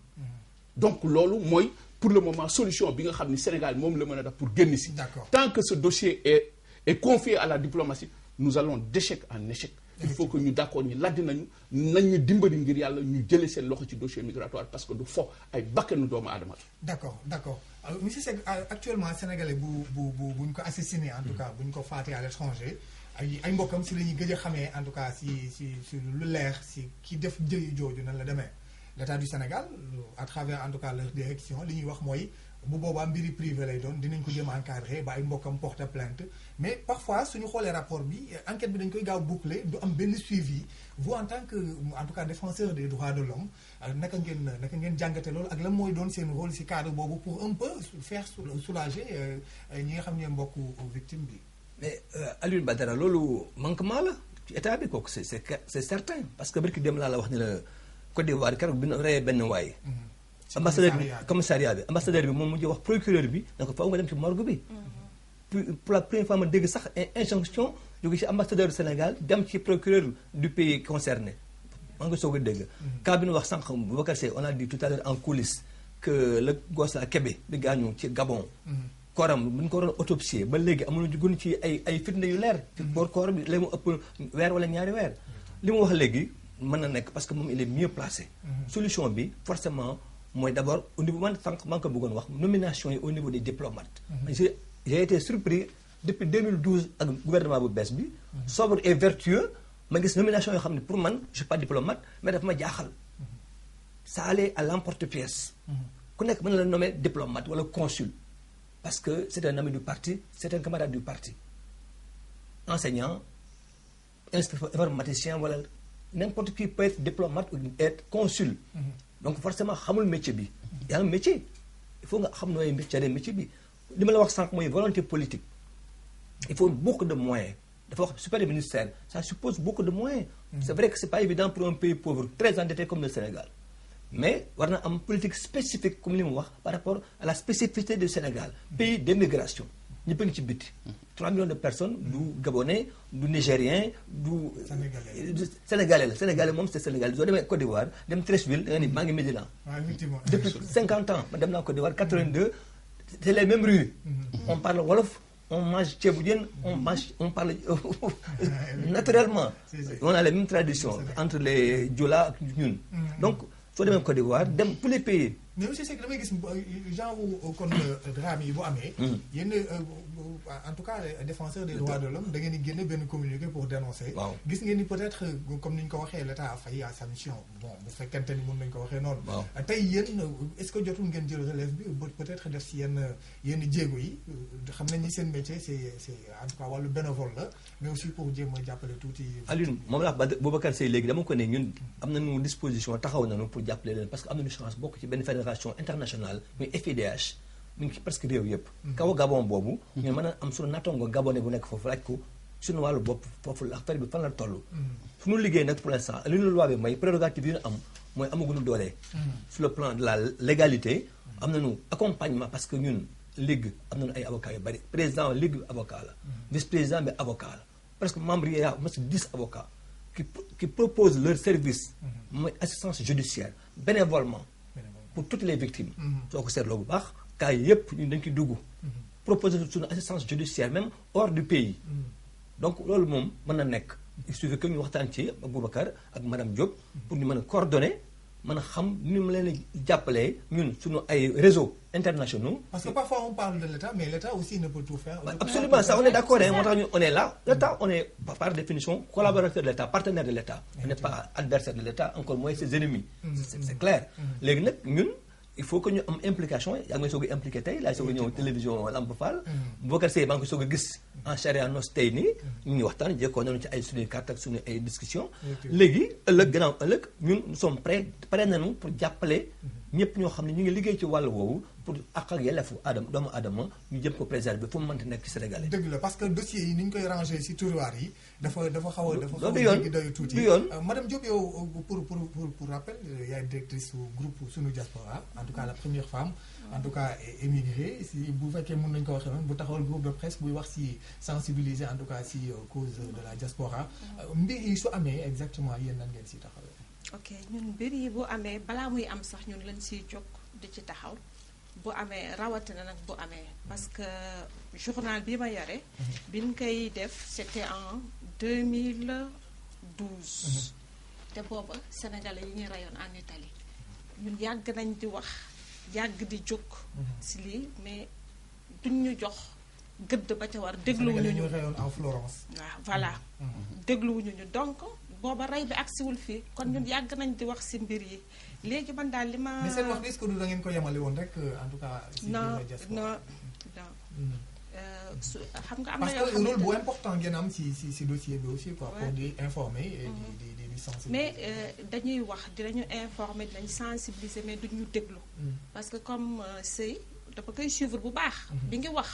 donc loolu mooy pour le moment solution bi nga xam ni Sénégal moom la mën a def pour génn si tant que ce dossier est confié à la diplomatie nous allons d'échec en échec il faut que ñu d'accord ñi laaj nañ ñu dimbali ngir yàlla ñu jëlee seen loxo ci dossier migratoire parce que du fo ay bakkanu doomu aadama la. d'accord alors monsieur Seck actuellement sénégalais bu ñu ko assassiné en tout cas bu ñu ko faatee à l'étranger ay mbokkam si la ñuy gëj a xamee en tout cas si lu leer si ki def jëyu jooju nan la demee l'État du Sénégal à travers en tout cas leur direction li ñuy wax mooy. bu boobaa mbiri privé lay doon dinañ ko jëm encadré ba ay mbokkam porter plainte mais parfois suñu xoolee rapport bi enquête bi dañ koy gaaw boucler du am benn suivi vous en tant que en tout cas défenseur des droits de l'homme naka ngeen jàngate loolu ak lan mooy doon seen rôle ci cadre boobu pour un peu faire soulager ñi nga xam ne mbokku victime bi. mais Alioune Badara loolu manquement la ci état bi kooku c'est certain parce que barki dem laa la wax ne la Côte d'Ivoire keroog bi ñu reyee benn waay. Commissariat bi ambassadeur bi moom mujj wax procureur bi da ko faaw nga dem ci morgue bi. pour la première fois ma dégg sax injonction jóge ci ambassadeur du Sénégal dem ci procureur du pays concerné maa ngi soog a dégg. cas bi ñu wax sànq Boubacar Seye on a dit tout à l'heure en coulisses que le gosse à Kébé bi gaañu ci Gabon. kooram bu ñu ko waroon autopsier ba léegi amuñu gun ci ay firnde yu leer. ci koor bi léegi mu ëpp weer wala ñaari weer. li mu wax léegi mën na nekk parce que moom il est mieux placé. solution bi forcément. mooy d'abord au niveau man sànq maa ngi ko bëggoon wax nomination yi au niveau des diplomates. J'ai été surpris depuis 2012 ak gouvernement bu bees bi. sobre et vertueux ma gis nomination yoo xam ne pour man je suis pas diplomate mais dafa ma jaaxal. ça allait à l'emporte-pièce. ku nekk mën na la nommer diplomate wala consul. parce que c'est un ami du parti c'est un camarade du parti. enseignant informaticien wala n'importe qui peut être diplomate ou être consul. donc forcément xamul métier bi y a un métier il faut nga xam nooy métier bi li ma la wax sànq mooy volonté politique il faut beaucoup de moyens dafa wax super ministère ça suppose beaucoup de moyens c'est vrai que c'est pas évident pour un pays pauvre très endetté comme le Sénégal mais war na am politique spécifique comme li mu wax par rapport à la spécificité du Sénégal pays d'émigration ñëpp a ngi ci biti 3 millions de personnes du Gabonais du Nigérien du Sénégalais la Sénégalais moom c'est Sénégalais soo demee Côte d'Ivoire dem Treichville da nga ni maa ngi Médina depuis 50 ans ma dem naa Côte d'Ivoire 82 c'est les mêmes rues on parle wolof on mange ceebu jën on parle naturellement on a les mêmes traditions entre les Joola ak ñun donc soo demee Côte d'Ivoire dem tous les pays mais aussi c'est que damay gis genre kon drame yi bu amee yéen en tout cas défenseur des droits de l'homme da ngeen di génne benn communiqué pour dénoncer gis ngeen ni peut-être comme ni ñu ko waxee l'État a failli à sa mission bon bu fekkente ni mën nañu ko waxee noonu tey yéen est-ce que jotul ngeen jël relève bi peut-être def si yenn jéego yi xam nañ ni seen métier c'est en tout cas wàllu bénévole la mais aussi pour jéem a jàppale tuuti Alioune moom la wax Boubacar Seye léegi dama ko ne ñun am nañu disposition taxaw nañu pour jàppale leen parce que am nañu chance bokk ci benn fédération internationale muy FIDH mu ngi ci presque réew yëpp kaw Gabon boobu ñu mën a am suñu nattongo gabonais bu nekk foofu laaj ko suñu wàllu bopp foofu affaire bi fan la toll suñu liggéey nag pour l'instant li ñu loi bi may prérogative yi ñu am mooy amaguñu doole sur le plan de la légalité am nañu accompagnement parce que ñun ligue am nañu ay avocats yu bari président ligue avocat la vice-président bi avocat la presque membre yi yaa mas 10 avocats qui proposent leur service mooy assistance judiciaire bénévolement pour toutes les victimes soo ko seetloo bu baax cas yëpp ñun dañ ciy dugg proposer suñu assistance judiciaire même hors du pays donc loolu moom mën na nekk il suffit que ñu waxtaan ci ak Boubacar ak madame Diop pour ñu mën a coordonner mën a xam ni mu leen jàppalee ñun suñu ay réseaux internationaux. parce que parfois on parle de l'État mais l'État aussi ne peut tout faire. Absolument ça on est d'accord moo tax ñu on est là l'État on est par définition collaborateur de l'État partenaire de l'État. on n'est pas adversaire de l'État encore moins ses ennemis. c'est clair léegi nag ñun. il faut que ñu am implication yaa ngi may soog a impliqué tey laay soog a ñëw télévision Lamp Fall Boubacar Seye maa ngi ko soog a gis en chair et en os tey nii ñu ngi waxtaan jékkoo nañu ci ay suñuy carte ak suñu ay discussion léegi ñun nous sommes prêts pare nañu pour jàppale ñëpp ñoo xam ne ñu ngi liggéey ci wàll woowu pour àq ak yelleefu doomu aadama ñu jëm ko préserver fu mu mënti nekk ci Sénégalais. dëgg la parce que dossiers yi ni ñu koy ranger ci tiroir yi dafa xaw a loolu yoon doyu tuuti. du yoon madame Diop yow pour rappel yaay directrice groupe Sunu Diaspora en tout cas la première femme en tout cas émigrée si bu fekkee mën nañu ko waxee noonu bu taxawal groupe de presse buy wax ci sensibiliser en tout cas ci cause de la diaspora mbir yi su amee exactement yéen nan ngeen ci taxawee. ok ñun mbir yi bu amee balaa muy am sax ñun lañ siy jóg di ci taxaw bu amee rawatina nag bu amee parce que journal bi ma yore bi ñu koy def c'était en 2012 te booba sénégalais yi ñuy rayoon en Italie ñun yàgg nañ di wax yàgg di jóg si lii mais duñ ñu jox gëdd ba ca war dégluwuñu ñu rayoon en Florence. waaw voilà dégluwuñu ñu donc booba rey bi agsiwul fii kon ñun yàgg nañ di wax ci mbir yi léegi man daal li ma. mais seen wax est-ce que du da ngeen ko yemale woon rek en tout cas. non xam nga am na yoo parce que xam rôle bu important ngeen am ci dossier bi aussi quoi. pour di informer et di sensibiliser. mais dañuy wax dinañu informer dinañ sensibiliser mais duñu déglu. parce que comme sëy dafa koy suivre bu baax. bi ngi wax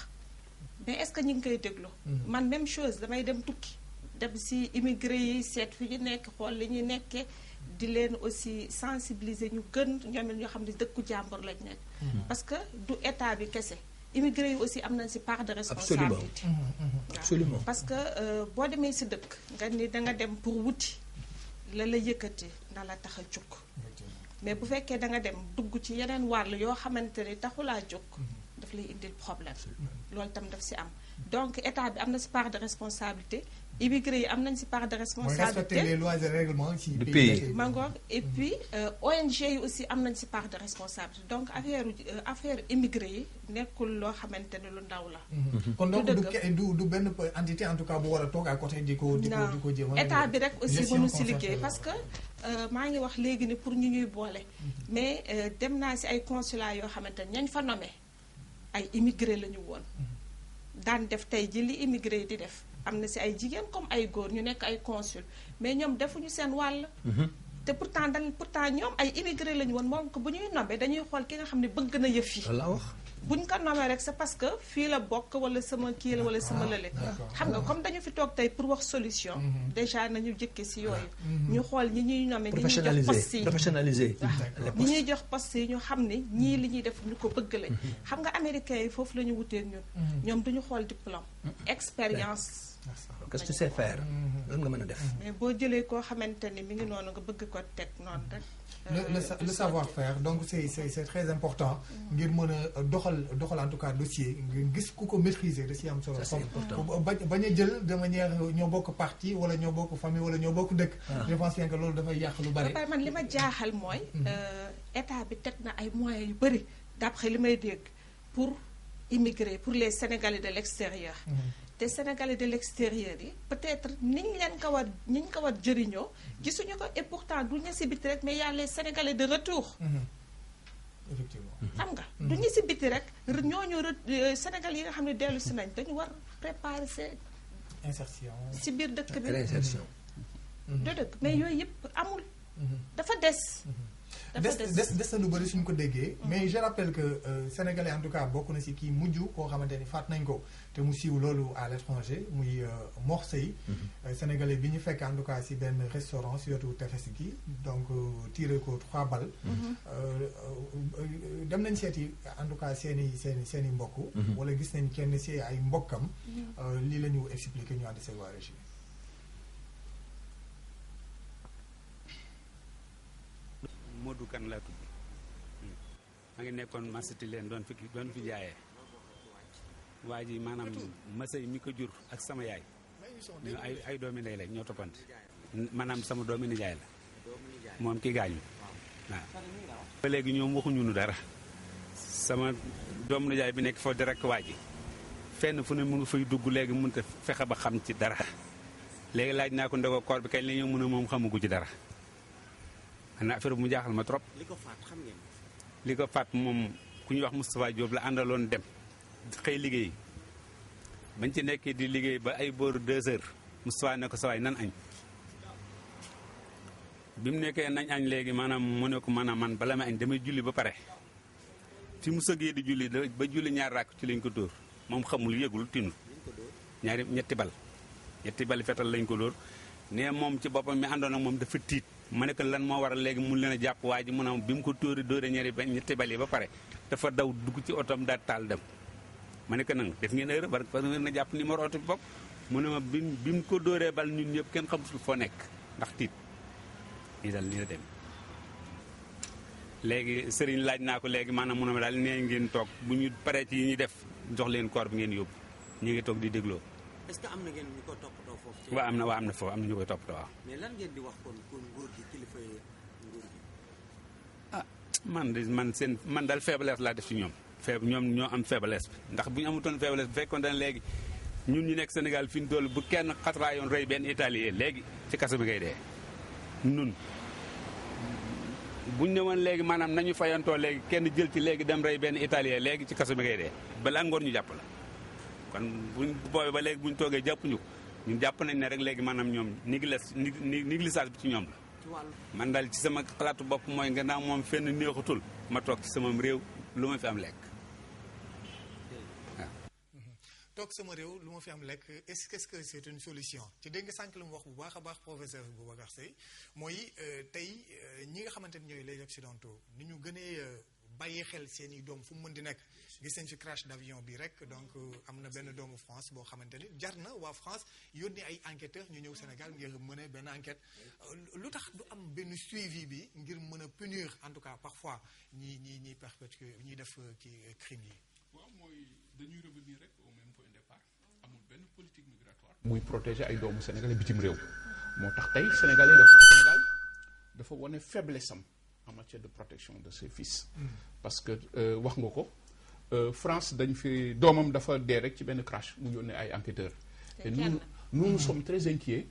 mais est-ce que ñu ngi koy déglu. man même chose damay dem tukki. dem ci immigré yi seet fi ñu nekk xool li ñuy nekkee di leen aussi sensibiliser ñu gën ñoom it ñoo xam ne dëkku jàmbur lañ nekk. parce que du état bi kese immigré yi aussi am nañ ci part de responsabilité. absolument parce que boo demee ci dëkk nga ni da nga dem pour wuti la la yëkkati na la tax a jóg. mais bu fekkee da nga dem dugg ci yeneen wàll yoo xamante ni taxulaa jóg. daf lay indil problème. loolu tam daf ci am donc état bi am na ci part de responsabilité. immigré yi am nañ ci part de responsabilité mooy respecter les lois et règlements ci du pays. mangoor et puis ONG yi aussi am nañ ci part de responsabilité donc affaire immigré yi nekkul loo xamante ne lu ndaw la. kon donc du benn entité en tout cas bu war a toog à côté di ko jéem a. état bi rek aussi mënu ci liggéey parce que maa ngi wax léegi ni pour ñu ñuy boole. mais dem naa ci ay consulat yoo xamante ne ñañ fa nommé ay immigré la ñu woon. daan def tey ji li immigré yi di def. am na ci ay jigéen comme ay góor ñu nekk ay consul mais ñoom defuñu seen wàll. te pourtant ñoom ay immigré lañu woon moom ko bu ñuy nommé dañuy xool ki nga xam ne bëgg na yëf yi. la wax buñ ko nommé rek c'est parce que fii la bokk wala sama kii la wala sama lële. xam nga comme dañu fi toog tey pour wax solution. déjà nañu jëkke ci yooyu. ñu xool ñi ñuy nommé ñi ñuy jox poste yi professionnalisé ñi ñuy jox poste yi ñu xam ne ñii li ñuy def ñu ko bëgg lañ. xam nga américains yi foofu la ñu wuteeg ñun. ñoom duñu xool diplôme. expérience. qu'est-ce que tu sais faire lan nga mën a def. mais boo jëlee koo xamante ni mi ngi noonu nga bëgg ko teg noonu rek. le savoir-faire donc c'est très important. ngir mën a doxal en tout cas dossier ngir gis ku ko maîtriser da ciy am solo. c'est important bañ a jël de manière ñoo bokk parti wala ñoo bokk famille wala ñoo bokk dëkk. je pense bien que loolu dafay yàq lu bari. man li ma jaaxal mooy. état bi teg na ay moyens yu bari d'après li may dégg pour immigrer pour les Sénégalais de l'extérieur. te Sénégalais de l'extérieur yi peut-être niñ ko war jëriñoo gisuñu ko et pourtant du ñu ci biti rek mais y a les Sénégalais de retour. effectivement xam nga du ñu ci biti rek ñooñu Sénégalais yi nga xam ne dellu ci nañ dañu war préparer seen insertion ci biir dëkk bi réinsertion. du dëkk mais yooyu yëpp amul. dafa des. des na lu bëri suñu ko déggee. mais je rappelle que sénégalais en tout cas bokk na ci kii mujj koo xamante ni faat nañ ko te mu siiw loolu à l'étranger muy Mor Seye. sénégalais bi ñu fekk en tout cas ci benn restaurant ci wetu tefes gi donc tiré ko 3 balles. dem nañ seeti en tout cas seeni mbokk. wala gis nañ kenn ci ay mbokkam. lii la ñu expliqué ñu ànd seeg waa régie. Modou Kane laa tudd ma ngi nekkoon masiti leen doon fi jaayee waa ji maanaam masay mi ko jur ak sama yaay ñu ay doomi ndey lañ ñoo toppante maanaam sama doomi nijaay la moom ki gaañu waaw ba léegi ñoom waxuñu nu dara sama doomu nijaay bi nekk foofu direct waa ji fenn fu ne mu ngi fay dugg léegi mënut a fexe ba xam ci dara léegi laaj naa ko ndego koor bi kañ la ñëw mën a moom xamugu ci dara xanaa affaire bu mu jaaxal ma trop. li ko faat xam ngeen. li ko faat moom ku ñuy wax Moustapha Diop la àndaloon dem xëy liggéey bañ ci nekkee di liggéey ba ay booru 2 heures Moustapha ne ko sa waay nan añ bi mu nekkee nañ añ léegi maanaam mu ne ko maanaam man bala ma añ damay julli ba pare fi mu sëggee di julli ba julli ñaar ràkk ci lañ ko dóor moom xamul yëgul tinul ñetti bali fetal lañ ko dóor ne moom ci boppam mi àndoon ak moom dafa tiit ma ne ko lan moo waral léegi mun leen a jàpp waa ji mu ne bi mu ko dóore ñetti bali ba pare dafa daw dugg ci otom daal taal dem ma ne ko nag def ngeen erreur parce que ngeen a jàpp numéro oto bi bopp mu ne ma bi mu ko dóoree bal ñun ñëpp kenn xamutul foo nekk ndax tiit nii daal nii la dem léegi sëriñ laaj naa ko léegi maanaam mu ne ma daal nee ngeen toog bu ñu paree ci yi ñuy def jox leen koor bi ngeen yóbbu ñu ngi toog di dégloo. est-ce que am na ngeen ñu ko toppatoo foofu. waaw am na foofu am na ñu koy toppatoo waaw. mais lan ngeen di wax kon pour nguur gi kilifa nguur gi. ah man daal faiblesse laa def ci ñoom. ñoom ñoo am faiblesse bi ndax bu ñu amutoon faiblesse bu fekkoon ne léegi ñun ñu nekk Sénégal fi ñu toll bu kenn xatraayoon rey benn italien léegi ci kaso bi ngay dee nun buñ ne woon léegi maanaam nañu fayantoo léegi kenn jël ci léegi dem rey benn italien léegi ci kaso bi ngay dee balaa ngoon ñu jàpp la kon buñ boobee ba léegi buñ toogee jàppuñu ñun jàpp nañ ne rek léegi maanaam ñoom négligence bi ci ñoom la man daal ci sama xalaatu bopp mooy nga naa moom fenn neexatul ma toog ci sama réew lu ma fi am lekk waaw. toog sama réew lu ma fi am lekk est-ce que c'est une solution ci dégg nga sànq lu mu wax bu baax a baax professeur Boubacar Seye mooy tey ñi nga xamante ni ñooy les occidentaux ni ñu gënee bàyyi xel seen i doom fu mu mën di nekk gis nañ ci crash d'avion bi rek donc am na benn doomu France boo xamante ni jar na waa France yónni ay enquêteurs ñu ñëw Sénégal ngir mën benn enquête lu tax du am benn suivi bi ngir mën a punir en tout cas parfois ñi perpétuer ñiy def kii crime yi. waaw mooy dañuy revenir rek au même point de départ amul benn politique migratoire. muy protéger ay doomu sénégalais bitim réew moo tax tey Sénégal dafa wane faiblesse am en matière de protection de ses fils. parce que wax nga ko France dañ fi doomam dafa dee rek ci benn crash mu yónnee ay enquêteurs. et nous sommes très inquiets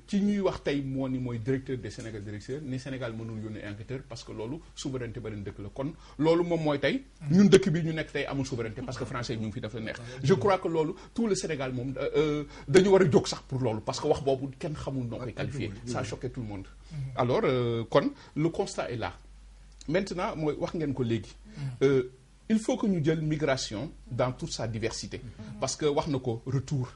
ci ñuy wax tey moo ni mooy directeur des Sénégal directeur ni Sénégal mënul yónnee enquêteur parce que loolu souveraineté beneen dëkk la kon loolu moom mooy tey ñun dëkk bi ñu nekk tey amul souveraineté parce que français ñu ngi fi dafa neex je crois que loolu tout le Sénégal moom dañu war a jóg sax pour loolu parce que wax boobu kenn xamul noo koy qualifié ça a choqué tout le monde alors kon le constat est là maintenant mooy wax ngeen ko léegi il faut que ñu jël migration dans toute sa diversité parce que wax na ko retour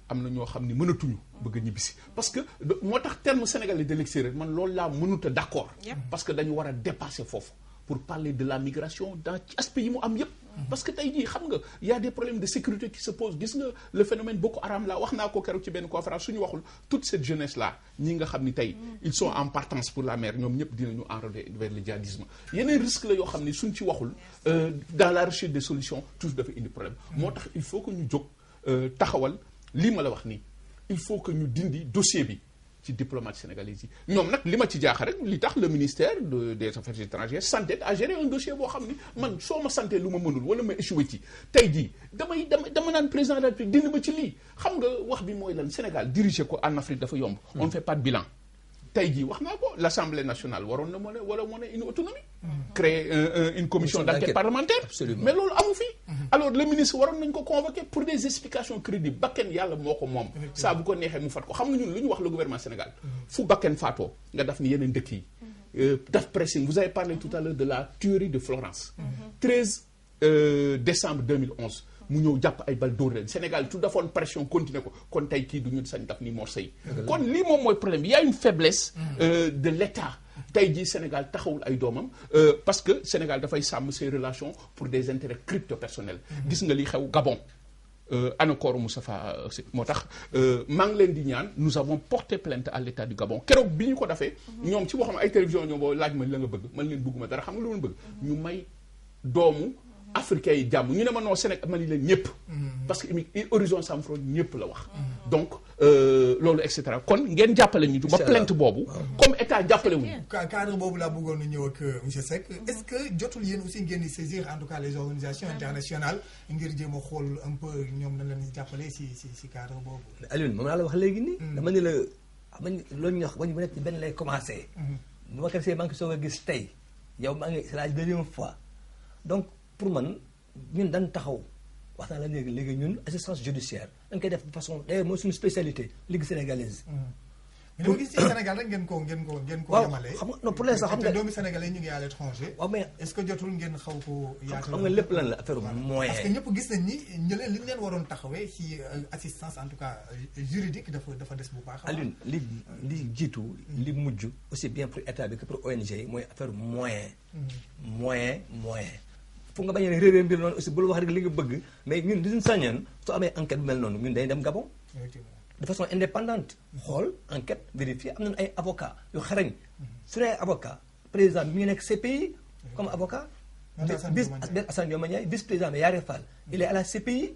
am na ñoo xam ni mënatuñu bëgg a ñibbisi parce que moo tax terme sénégalais de l'extérieur man loolu laa mënut a d'accord parce que dañu war a dépasser foofu pour parler de la migration dans aspect yi mu am yépp parce que tey jii xam nga y a des problèmes de sécurité qui se posent gis nga le phénomène Boko Haram là wax naa ko keroog ci benn conférence suñu waxul toute cette jeunesse là ñi nga xam ni tey ils sont en partance pour la mer ñoom ñëpp dinañu enrôler vers le djihadisme yeneen risque la yoo xam ni suñ ci waxul dans la recherche des solutions toujours dafa indi problème moo tax il faut que ñu jóg taxawal lii ma la wax nii il faut que ñu dindi dossier bi ci diplomate sénégalais yi ñoom nag li ma ci jaaxal rek li tax le ministère des affaires étrangères s'entête à gérer un dossier boo xam ni man soo ma santee lu ma mënul wala ma échoué ci tey jii dama naan président de la République dindi ma ci lii xam nga wax bi mooy lan Sénégal diriger ko en Afrique dafa yomb on ne fait pas de bilan tey jii wax naa ko l'Assemblée nationale waroon na mën a wala mën a une autonomie créer une commission d'enquête parlementaire absolument mais loolu amu fi alors le ministre waroon nañu ko convoquer pour des explications crédibles bakken yàlla moo ko moom saa bu ko neexee mu fat ko xam nga ñun lu ñu wax le gouvernement Sénégal fu bakken faatoo nga def ni yeneen dëkk yi daf pressing vous avez parlé tout à l'heure de la tuerie de Florence 13 décembre 2011 mu ñëw jàpp ay bal dóor leen Sénégal tout defoon pression continuer ko kon tey kii du ñu sañ daf ni Mor Seye kon lii moom mooy problème y a une faiblesse de l'État tey jii Sénégal taxawul ay doomam parce que Sénégal dafay sàmm ses relations pour des intérêts crypto-personnels gis nga li xew Gabon Anacor Moustapha moo tax maa ngi leen di ñaan nous avons porté plainte à l'État du Gabon keroog bi ñu ko defee ñoom ci boo xam ay télévision ñoom boo laaj ma la nga bëgg man leen bëgguma dara xam nga lu ma bëgg ñu may doomu africains yi jàmm ñu ne ma noo Sénégal ma ni leen ñëpp parce que Horizon Sans Frontières ñëpp la wax donc loolu et cetera kon ngeen jàppale ñu ba plainte boobu comme état jàppale wuñu cadre boobu laa bëggoon na ñëw ak monsieur Seck est-ce que jotul yéen aussi ngeen di saisir en tout cas les organisations internationales ngir jéem a xool un peu ñoom dañ leen jàppale si cadre boobu Alioune moom laa la wax léegi nii dama ne la loolu ñu wax wañ bu nekk ci benn lay commencé bu ma ko see maa ngi soog a gis tey yow maa ngi c'est la deuxième fois donc pour man ñun dañ taxaw wax naa la léegi ñun assistance judiciaire dañ koy def de façon d'ailleurs mooy suñu spécialité Ligue sénégalaise mais dama gis ci Sénégal rek ngeen ko waaw yemale. xam nga non pour l'instant xam nga te doomi sénégalais ñu ngi à l'étranger. waaw mais est-ce que jotul ngeen xaw ko yaatal. xam nga lépp lan la affaire moyen. parce que ñëpp gis nañ ni li ñu leen waroon taxawee ci assistance en tout cas juridique dafa des bu baax. Alioune li jiitu li mujj aussi bien pour état bi que pour ONG yi mooy affaire moyen. moyen fu nga bañ a réeré mbir noonu aussi bul wax rek li nga bëgg mais ñun duñu sañoon soo amee enquête bu mel noonu ñun dañuy dem Gabon. de façon indépendante xool enquête vérifier am nañu ay avocat yu xarañ su dee avocat président bi mi ngi nekk CPI comme avocat Assane Dioma Ndiaye vice-président bi Yare Fall il est à la CPI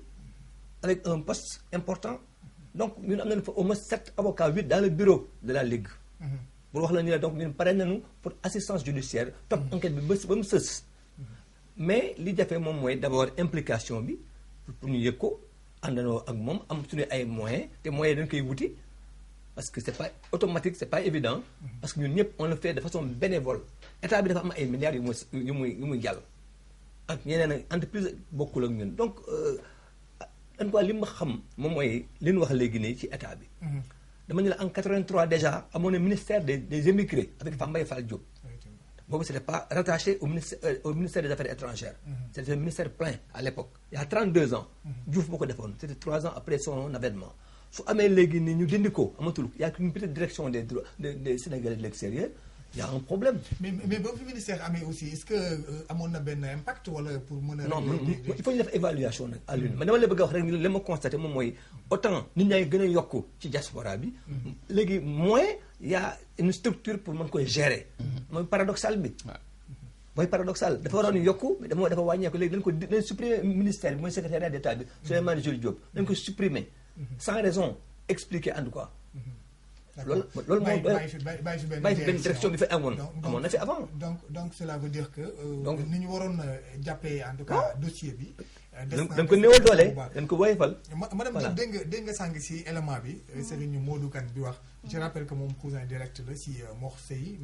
avec un poste important donc ñun am nañu fa au moins 7 avocats 8 dans le bureau de la Ligue pour wax la ni la donc ñun pare nañu pour assistance judiciaire topp enquête bi ba mu sës mais li jafe moom mooy d'abord implication bi pour ñu yëg ko àndandoo ak moom am suñu ay moyens te moyens dañ koy wuti parce que c'est pas automatique c'est pas évident parce que ñun ñëpp on le fait de façon bénévole état bi dafa am ay milliards yu muy jàll ak ñeneen ak entreprise bokkul ak ñun donc en tout cas li ma xam moom mooy li ñu wax léegi nii ci état bi dama ne la en 83 déjà amoon na ministère des émigrés avec Fambaye Fall Diop boobu c'était pas rattaché au ministère des affaires étrangères c'était un ministère plein à l'époque il y a 32 ans Diouf moo ko defoon c'était 3 ans après son avènement su amee léegi nii ñu dindi ko amatul y a une petite direction des droits des Sénégalais de l'extérieur il y a un problème. mais boobu fi ministère amee aussi est-ce que amoon na benn impact wala pour mën a. non il faut ñu def évaluation nag à l'une mais dama la bëgg a wax rek li ma constaté moom mooy autant nit ñaa ngi gën a yokk ci diaspora bi. léegi moins il y a une structure pour mën koy gérer. mooy paradoxal bi. mooy paradoxal dafa waroon yokku mais dafa wàññeeku léegi dañ supprimer ministère bi mooy secrétariat d'État bi. Souleymane Jules Diop dañ ko supprimer. sans raison expliquée en tout cas. loolu mooy bàyyi fi benn direction bi fi amoon na fi avant. donc cela veut dire que. donc ni ñu waroon jàppee en tout cas dossier bi. dañ ko néewal doole dañ ko woyofal. madame Diop dégg nga sànq si élément bi. Serigne Modou Kane bi wax. je rappelle que moom cousin direct la si Mor Sey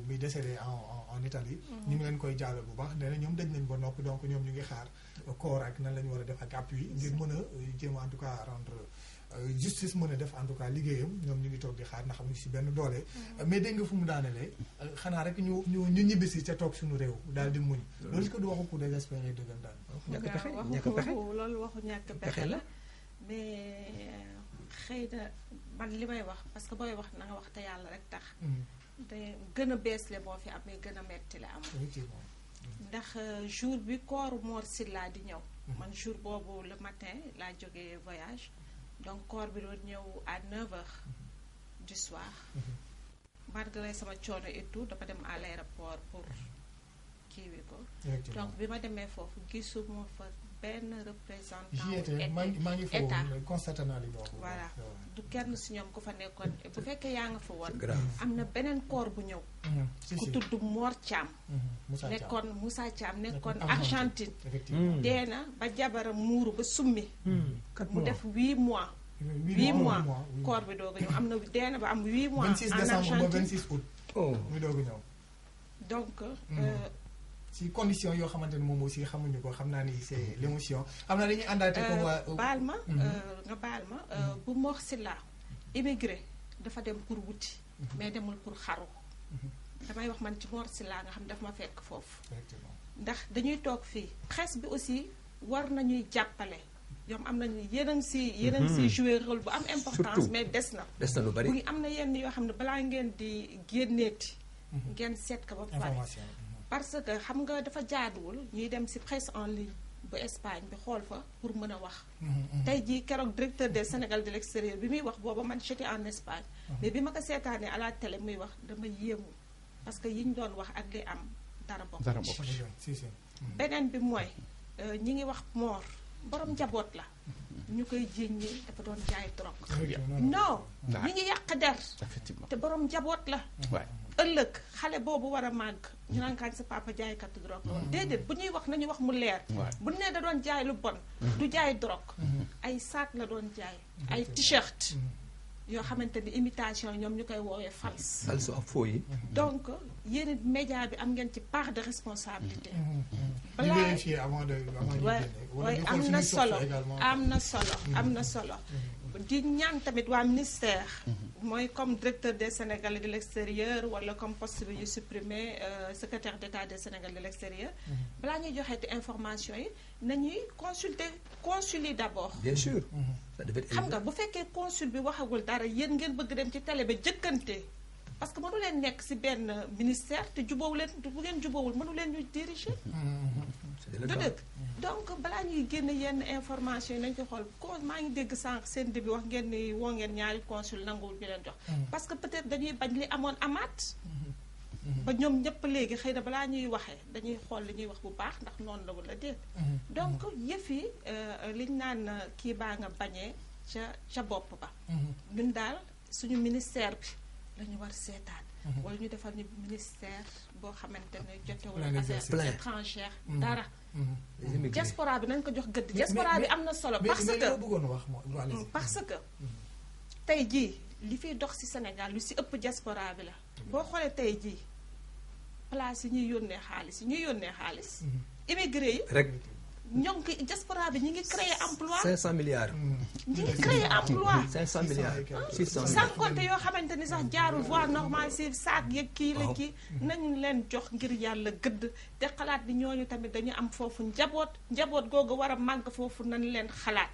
mi décédé en Italie. ñu ngi leen koy jàllal bu baax nee na ñoom daj nañ ba noppi donc ñoom ñu ngi xaar corps ak nan la ñu war a def ak appui ngir mën a jéem en tout cas rendre. justice mën a def en tout cas liggéeyam ñoom ñu ngi toog di xaar ndax amuñu si benn doole. mais dégg nga fu mu daanelee xanaa rek ñu ñibbisi ca toog suñu réew daal di muñ. loolu est-ce que du waxu ku désespéré dëggantaan. ñàkk pexe loolu waxu ñàkk pexe la mais xëy na man li may wax parce que booy wax na nga wax te yàlla rek tax. te gën a bees le moo fi am mais gën a metti la am. ndax jour bi kooru Mor Sylla di ñëw. man jour boobu le matin laa jógee voyage. donc corps bi doon ñëw à 9h du soir. malgré sama coono et tout dafa dem à l'aéroport pour kiiwi ko. donc bi ma demee foofu gisuma fa benn représentant. maa ngi fa woon constaté naa li nga wax. voilà du kenn si ñoom ku fa nekkoon bu fekkee yaa nga fa woon. am na beneen corps bu ñëw. ku tudd Mor Thiam. nekkoon Moussa Thiam nekkoon Argentine. dee na ba jabaram muuru ba summi. mu def 8 mois. 8 mois corps bi doog a ñëw am na dee na ba am 8 mois. 26 décembre ba 26 août. muy doog a ñëw. donc. ci condition yoo xamante ne moom aussi xamuñu ko xam naa ni c'est l'émotion xam naa dañuy àndaate ko waa. baal ma nga baal ma bu Mor Sylla immigré dafa dem pour wuti. mais demul pour xaru. damay wax man ci Mor Sylla nga xam ne daf ma fekk foofu. ndax dañuy toog fii presse bi aussi war nañuy jàppale. ñoom am nañu yeneen si jouer rôle bu am importance. mais des na lu bari. bu am na yenn yoo xam ne balaa ngeen di génneeti. ngeen seet ko ba pare. parce que xam nga dafa jaaduwul ñuy dem ci presse en ligne bu Espagne bi xool fa pour mën a wax. tey jii keroog directeur des Sénégal de l'extérieur bi muy wax booba man j'étais en Espagne. mais bi ma ko seetaanee à la télé muy wax dama yéemu parce que yi ñu doon wax ak li am dara bokk ci. beneen bi mooy ñi ngi wax Mor borom njaboot la. ñu koy jiiñ ñi dafa doon jaay drogue. non ñi ngi yàq der. te borom njaboot la. ëllëg xale boobu war a màgg ñu naan kaan sa papa jaaykatu drogue la woon déedéet bu ñuy wax nañu wax mu leer bu ne da doon jaay lu bon du jaay drogue ay sac la doon jaay ay t-shirt yoo xamante ni imitation ñoom ñu koy woowee false ak faux yi donc yéen média bi am ngeen ci part de responsabilité balaa am na solo am na solo di ñaan tamit waa ministère mooy comme directeur des Sénégalais de l'extérieur wala comme poste bi ñu supprimé secrétaire d'État des Sénégalais de l'extérieur balaa ñuy joxeeti information yi nañuy consulter consul yi d'abord. bien sûr. ça devait être xam nga bu fekkee consul bi waxagul dara yéen ngeen bëgg dem ci télé ba jëkkante parce que mënu leen nekk ci benn ministère te jubóowu leen bu ngeen jubóowul mënu leen ñu diriger. du dëgg donc balaa ñuy génn yenn information yi nañ ko xool ko maa ngi dégg sànq seen début wax ngeen ni woo ngeen ñaari consul nanguwul ñu leen jox. parce que peut-être dañuy bañ li amoon amaat. ba ñoom ñëpp léegi xëy na balaa ñuy waxee dañuy xool li ñuy wax bu baax ndax noonu la wala déet. donc yëf yi liñ naan kii baa nga bañee ca bopp ba. ñun daal suñu ministère bi lañu war seetaan. wala ñu defal ñu ministère boo xamante ne jotewul affaires étrangères dara. diaspora bi nañ ko jox gëdd. diaspora bi am na solo parce que tey jii li fiy dox ci Sénégal lu ci ëpp diaspora bi la. boo xoolee tey jii place yi ñuy yónnee xaalis. immigré yi rek. ñoo ngi diaspora bi ñu ngi créer emploi 500 milliards. ñu ngi créer emploi 500 milliards 600 sans compter yoo xamante ni sax jaarul voie normale si saak yeeg kii la kii nañu leen jox ngir yàlla gëdd te xalaat bi ñooñu tamit dañu am foofu njaboot googu war a màgg foofu nañ leen xalaat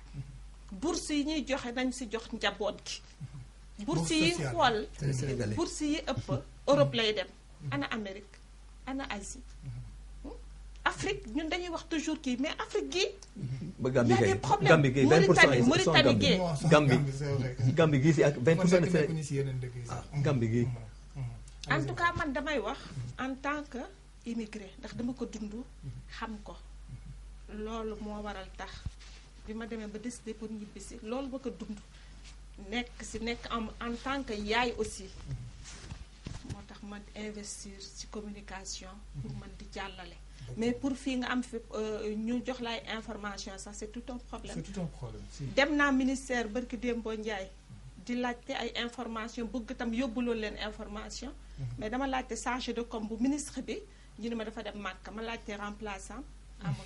bourse yi ñuy joxe nañ si jox njaboot gi bourse yi xool bourse yi ëpp Europe lay dem ana Amérique ana Asie Afrique ñun dañuy wax toujours kii mais Afrique gi ba Gambie y a des problèmes Gambie gi 20% Mauritanie gi Gambie gi si ak 20% Gambie gi en tout cas man damay wax en tant que immigré ndax dama ko dund xam ko loolu moo waral tax bi ma demee ba décidé pour ñibbisi loolu ma ko dund nekk en tant que yaay aussi moo tax ma investir ci communication pour mën di jàllale mais pour fii nga am fi ñu jox lay information sax c'est tout un problème. C'est tout un problème. dem naa ministère barki Dembo Ndiaye di laajte ay information bëgg tam yóbbuloo leen information. mais dama laajte chargé de com bu ministre bi ñu ne ma dafa dem Màkka ma laajte remplaçant.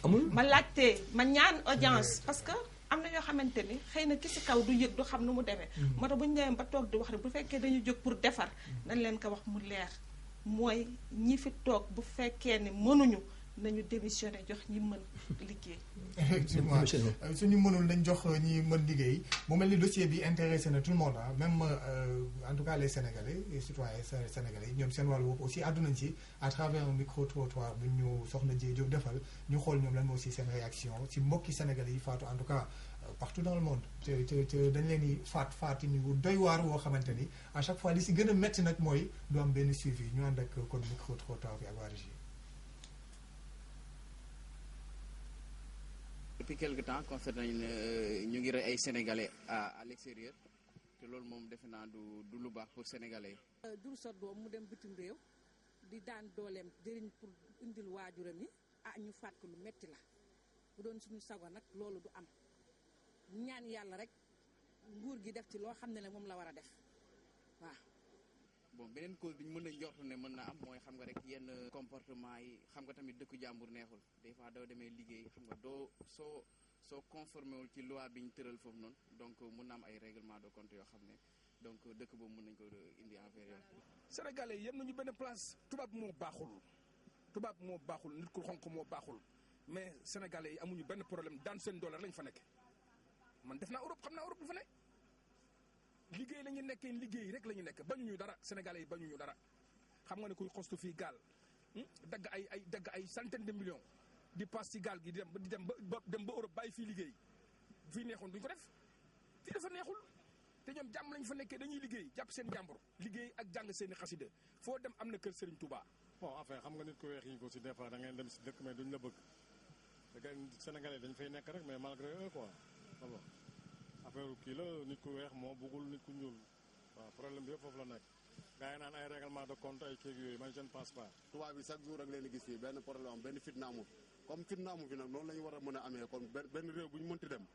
amul ma laajte ma ñaan audience parce que am na yoo xamante ni xëy na ki si kaw du yëg du xam nu mu demee. moo tax bu ñu demee ba toog di wax rek bu fekkee dañu jóg pour defar nañ leen ko wax mu leer mooy ñi fi toog bu fekkee ne mënuñu. nañu démissionné jox ñi mën liggéey. effectivement suñu mënul nañ jox ñi mën liggéey mu mel ni dossier bi intéressé na tout le monde même en tout cas les Sénégalais les citoyens sénégalais ñoom seen wàllu bopp aussi àddunañ ci à travers un micro-trottoir bu ñu soxna Dieye Diop defal ñu xool ñoom lan moo aussi seen réaction ci mbokki Sénégalais yi faatu en tout cas partout dans le monde te dañ leen di faati ñu doy waar woo xamante ni à chaque fois li si gën a métti nag mooy du am benn suivi ñu ànd ak kon micro-trottoir bi ak waa régie. Depuis quelque temps constaté nañu ne ñu ngi rey ay sénégalais à l'extérieur te loolu moom defe naa du lu baax pour sénégalais yi. jur sa doom mu dem bitim réew di daan dooleem jëriñ pour indil waajuram yi ñu faat ko lu metti la bu doon suñu sago nag loolu du am ñaan yàlla rek nguur gi def ci loo xam ne moom la war a def waaw. bon beneen cause bi ñu mën a njort ne mën na am mooy xam nga rek yenn comportement yi xam nga tamit dëkku jàmbur neexul des fois doo demee liggéey xam nga doo soo conformé wul ci loi bi ñu tëral foofu noonu donc mën na am ay règlement de compte yoo xam ne donc dëkk boobu mën nañ ko indi envers yoon. Sénégalais yem nañu benn place tubaab moo baaxul nit ku xonq moo baaxul mais Sénégalais yi amuñu benn problème daan seen doole lañ fa nekk man def naa Europe xam naa Europe lu fa ne. liggéey la ñu nekkee liggéey rek la ñu nekk bañuñu dara Sénégalais yi bañuñu dara xam nga ne kuy xostu fii gaal dagg ay centaine de millions di pass ci gaal gi di dem ba Europe bàyyi fii liggéey fii neexoon duñ ko def fii dafa neexul te ñoom jàmm lañ fa nekkee dañuy liggéey jàpp seen jàmbur liggéey ak jàng seen i xasida foo dem am na kër Serigne Touba. bon enfin xam nga nit ku weex yi ko si des fois da ngeen dem si dëkk mais duñ la bëgg da Sénégalais dañ fay nekk rek mais malgré eux quoi alors affaire kii la nit ku weex moo bëggul nit ku ñuul waaw problème bi yëpp foofu la nekk gars yi naan ay règlement de compte ay kéeg yooyu man je ne pense pas. tubaab bi chaque jour rek leen di gis fii benn problème benn fitna amul comme fitna amul fi nag noonu la ñu war a mën a amee kon benn réew bu ñu mënti dem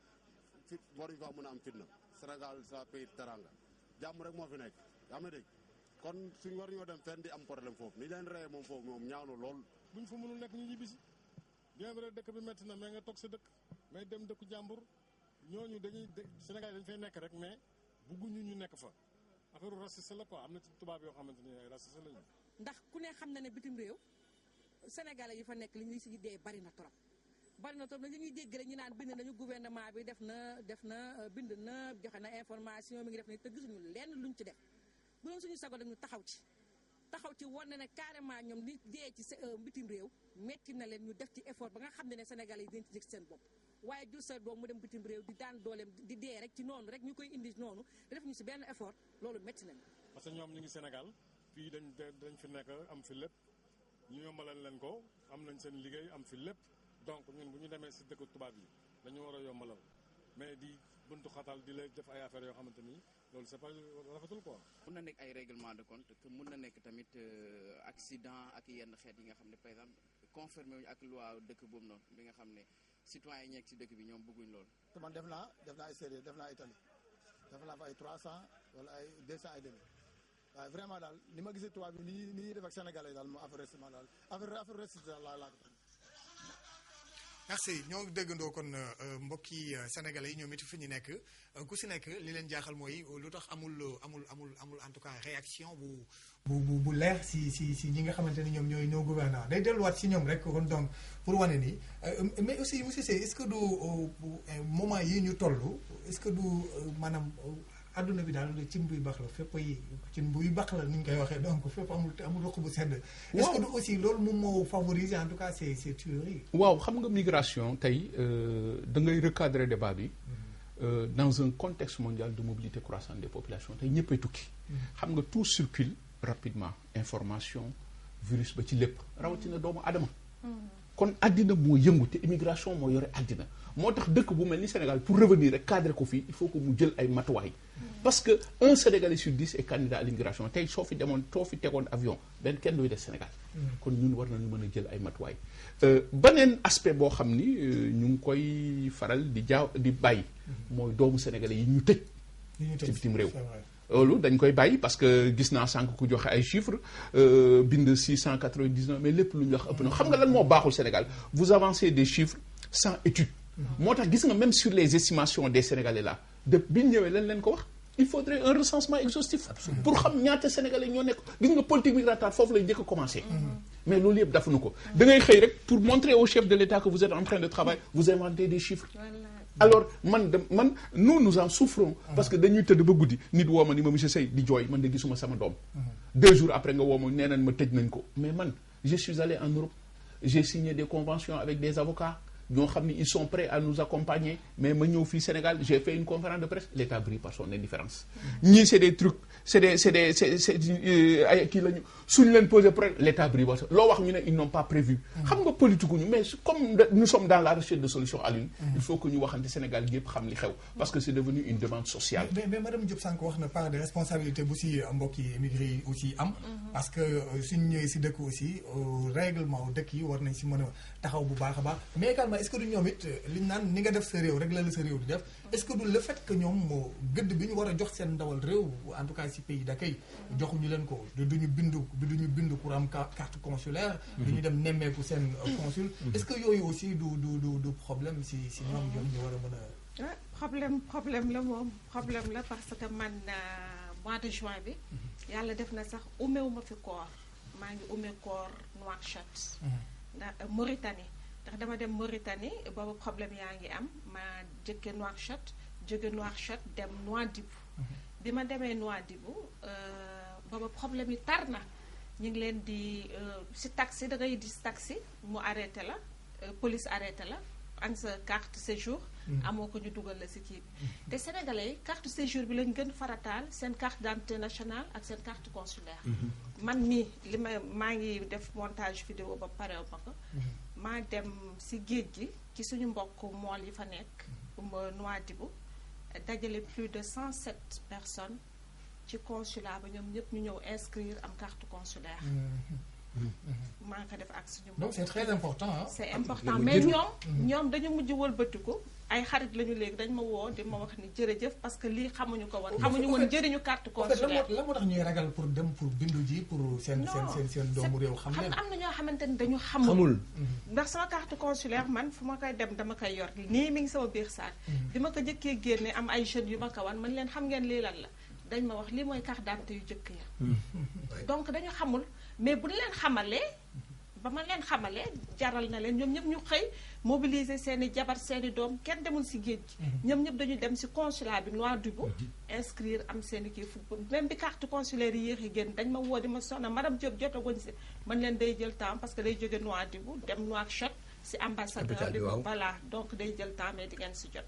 fit waruñu faa mën a am fitna Sénégal sa pays teranga jàmm rek moo fi nekk yaa ma dégg kon suñ war ñoo dem fenn di am problème foofu ni leen reye moom foofu moom ñaaw na lool. buñ fa mënul nekk ñu ñibbisi bien vrai dëkk bi métti na mais nga toog sa dëkk mais dem dëkku jàmbur ñooñu Sénégal dañ fay nekk rek mais bugguñu ñu nekk fa affaire raciste la quoi am na ci tubaab yoo xamante ni ay raciste lañu. ndax ku ne xam na ne bitim réew sénégalais yi fa nekk li ñuy si dee bari na trop nag li ñuy dégg rek ñu naan bind nañu gouvernement bi def na bind na joxe na information mi ngi def ne te gisuñu lenn luñ ci def bu doon suñu sago dañu taxaw ci wane ne carrément ñoom li dee ci bitim réew metti na leen ñu def ci effort ba nga xam ne sénégalais yi dañ ci jëg seen bopp waaye jur sa doom mu dem bitim réew di daan dooleem di dee rek ci noonu rek ñu koy indi noonu te def ñu si benn effort loolu metti nañu. parce que ñoom ñu ngi Sénégal fii dañ fi nekk am fi lépp ñu yombalal leen ko am nañ seen liggéey am fi lépp donc ñun bu ñu demee si dëkk tubaab yi dañu war a yombalal mais di buntu xatal di lay def ay affaires yoo xamante ni loolu c'est pas rafetul quoi. mun na nekk ay règlement de compte que mun na nekk tamit accident ak yenn xeet yi nga xam ne par exemple confirmé wuñu ak loi dëkk boobu noonu bi nga xam ne citoyen yi nekk si dëkk bi ñoom bëgguñ loolu. te man def naa ay séeréer def naa Italie def naa fa ay 300 wala ay 200 et demi waaye vraiment daal ni ma gisee tubaab bi ni ñuy def ak sénégalais daal moom affaire restiment daal affaire restiment laa ko. merci ñoo déggandoo kon mbokki sénégalais yi ñoom it fi ñu nekk ku si nekk li leen jaaxal mooy lu tax amul en tout cas réaction bu leer si ñi nga xamante ni ñoom ñooy ñoo gouvernant day delluwaat si ñoom rek kon donc pour wane ni mais aussi monsieur Seye est-ce que du moment yi ñu toll est-ce que du maanaam adduna bi daal cin buy baax la fépp ay cin buy baax la ni ñu koy waxee donc fépp amul roq bu sedd. est-ce que du aussi loolu moom moo favoriser en tout cas ces tueries. waaw xam nga migration tey da ngay recadrer débat bi dans un contexte mondial de mobilité croissante des populations tey ñëppay tukki. xam nga tout circule rapidement information virus ba ci lépp rawatina doomu adama. kon àddina moo yëngu te immigration moo yore àddina moo tax dëkk bu mel ni Sénégal pour revenir rek cadrer ko fii il faut que mu jël ay matuwaay parce que un Sénégalais sur 10 est candidat à l'immigration tey soo fi tegoon avion kenn duy des Sénégal kon ñun war nañu mën a jël ay matuwaay beneen aspect boo xam ni ñu ngi koy faral di bàyyi mooy doomu Sénégalais yi ñu tëj ci bitim réew loolu dañ koy bàyyi parce que gis naa sànq ku joxe ay chiffres bind 699 mais lépp lu ñu wax ëpp na xam nga lan moo baaxul Sénégal vous avancez des chiffres sans étude moo tax gis nga même sur les estimations des Sénégalais là de bi ñu ñëwee leen ko wax il faudrait un recensement exhaustif pour xam ñaata Sénégalais ñoo nekk gis nga politique migratoire foofu lay njëkk a commencé mais loolu yëpp dafa nu ko da ngay xëy rek pour montrer au chef de l'État que vous êtes en train de travailler vous inventez des chiffres alors nous en souffrons parce que dañuy tëdd ba guddi nit woo ma ni ma monsieur Seye di jooy man de gisuma sama doom 2 jours après nga woo ma nee nañ ma tëj nañ ko mais man je suis allé en Europe j'ai signé des conventions avec des avocats ñoo xam ni ils sont prêts à nous accompagner mais ma ñëw fii Sénégal j'ai fait une conférence de presse l'État brille par son indifférence ñii c'est des trucs c'est ay kii lañu suñu leen posé problème l'État brille par loo wax ñu ne ils n'ont pas prévu xam nga politique ñu mais comme nous sommes dans la recherche de solutions à l'une il faut que ñu waxante Sénégal gi yëpp xam li xew parce que c'est devenu une demande sociale mais madame Diop sànq wax na part de responsabilité bu si mbokki émigré yi aussi am parce que suñu ñëwee si dëkk aussi règlement dëkk yi war nañ si mën a taxaw bu baax a baax mais également est-ce que du ñoom it liñ naan ni nga def sa réew rek la sa réew di def est-ce que du le fait que ñoom gëdd bi ñu war a jox seen ndawal réew en tout cas si pays d'accueil joxuñu leen ko duñu bindu pour am carte consulaire duñu dem nemmeeku seen consul est-ce que yooyu aussi du problème si ñoom ñu war a mën a problème la moom problème la parce que man mois de juin bi yàlla def na sax umewuma fi koor maa ngi ume koor Nouakchott ndax Mauritanie ndax dama dem Mauritanie boobu problème yaa ngi am ma jóge Nouakchott dem Nouadhibou bi ma demee Nouadhibou boobu problème yi tar na ñu ngi leen di si taxi da ngay dis taxi mu arrêté la police arrêté la am sa carte séjour amoo ko ñu dugal la si kii bi te sénégalais yi carte séjour bi lañ gën farataal seen carte d'identité nationale ak seen carte consulaire man mii maa ngi def montage vidéo ba parew ma ko maa dem si géej gi ci suñu mbokk mool yi fa nekk Nouadhibou dajale plus de 107 personnes ci consulat ba ñoom ñëpp ñu ñëw inscrire am carte consulaire maa ngi ko def ak suñu donc c'est très important ah. c'est important mais ñoom dañu mujj wëlbatiku ay xarit lañu léegi dañ ma woo di ma wax ni jërëjëf parce que lii xamuñu ko woon xamuñu woon jëriñu carte consulaire. la moo tax ñuy ragal pour dem pour bindu ji pour seen doomu réew xam leen. am na ñoo xamante ni dañu xamul. ndax sama carte consulaire man fu ma koy dem dama koy yor nii mi ngi sama biir saak. bi ma ko jëkkee génne am ay jeunes yu ma ko wan man leen xam ngeen lii lan la dañ ma wax lii mooy carte d'identité yu jëkk ya. donc dañu xamul mais bu ñu leen xamalee. ba ma leen xamalee jaral na leen ñoom ñëpp ñu xëy mobiliser seen i jabar seen i doom kenn demul si géej gi. ñoom ñëpp dañu dem si consulat bi Nouadhibou inscrire am seen i kii football même bi carte consulaire yi yéex yi génn dañ ma woo di ma sonna madame Diop jotaguñ si man leen day jël temps parce que day jóge Nouadhibou dem Nouakchott si ambassadeur bi voilà donc day jël temps mais di ngeen si jot.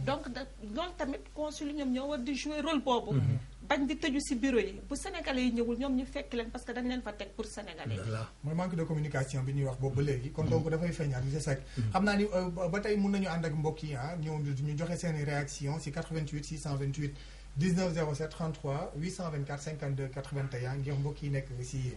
donc loolu tamit consul yi ñoom ñoo war di jouer rôle boobu. bañ di tëju si bureau yi bu sénégalais yi ñëwul ñoom ñu fekk leen parce que dañ leen fa teg pour sénégalais yi. mooy manque de communication bi ñuy wax boobu ba léegi. kon donc dafay feeñaat monsieur Seck. xam naa ni ba tey mun nañu ànd ak mbokk yi ñu joxe seen i réaction si 88 628 19 07 33 824 52 81 ngir mbokk yi nekk si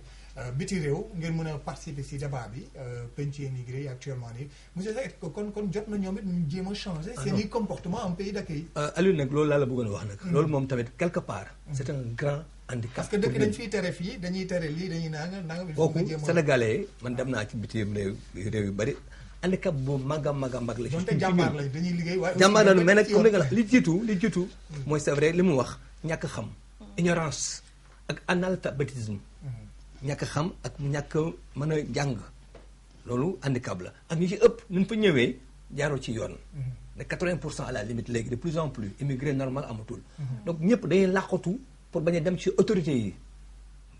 biti réew ngeen mën a participer si débat bi penc immigré yi actuellement nii monsieur Seck kon jot na ñoom it ñu jéem a changer seen i comportement en pays d'accueil. Aliou nag loolu laa la bëggoon a wax nag. loolu moom tamit quelque part. c'est un grand handicap. parce que dëkk dañ fiy tere fii dañuy tere lii dañuy nanga kooku sénégalais man dem naa ci biti réew yu bari handicap bu mag a mag la. donte jàmbaar lañ dañuy liggéey waaye. jàmbaar lañu mais nag comme li jiitu mooy c'est vrai li mu wax ñàkk xam ignorance ak analphabétisme ñàkk xam ak ñàkk mën a jàng loolu handicap la ak ñu ci ëpp ñu fa ñëwee jaaroo ci yoon. de 80% à la limite léegi de plus en plus immigré normal amatul. donc ñëpp dañuy làqatu pour bañ a dem ci autorités yi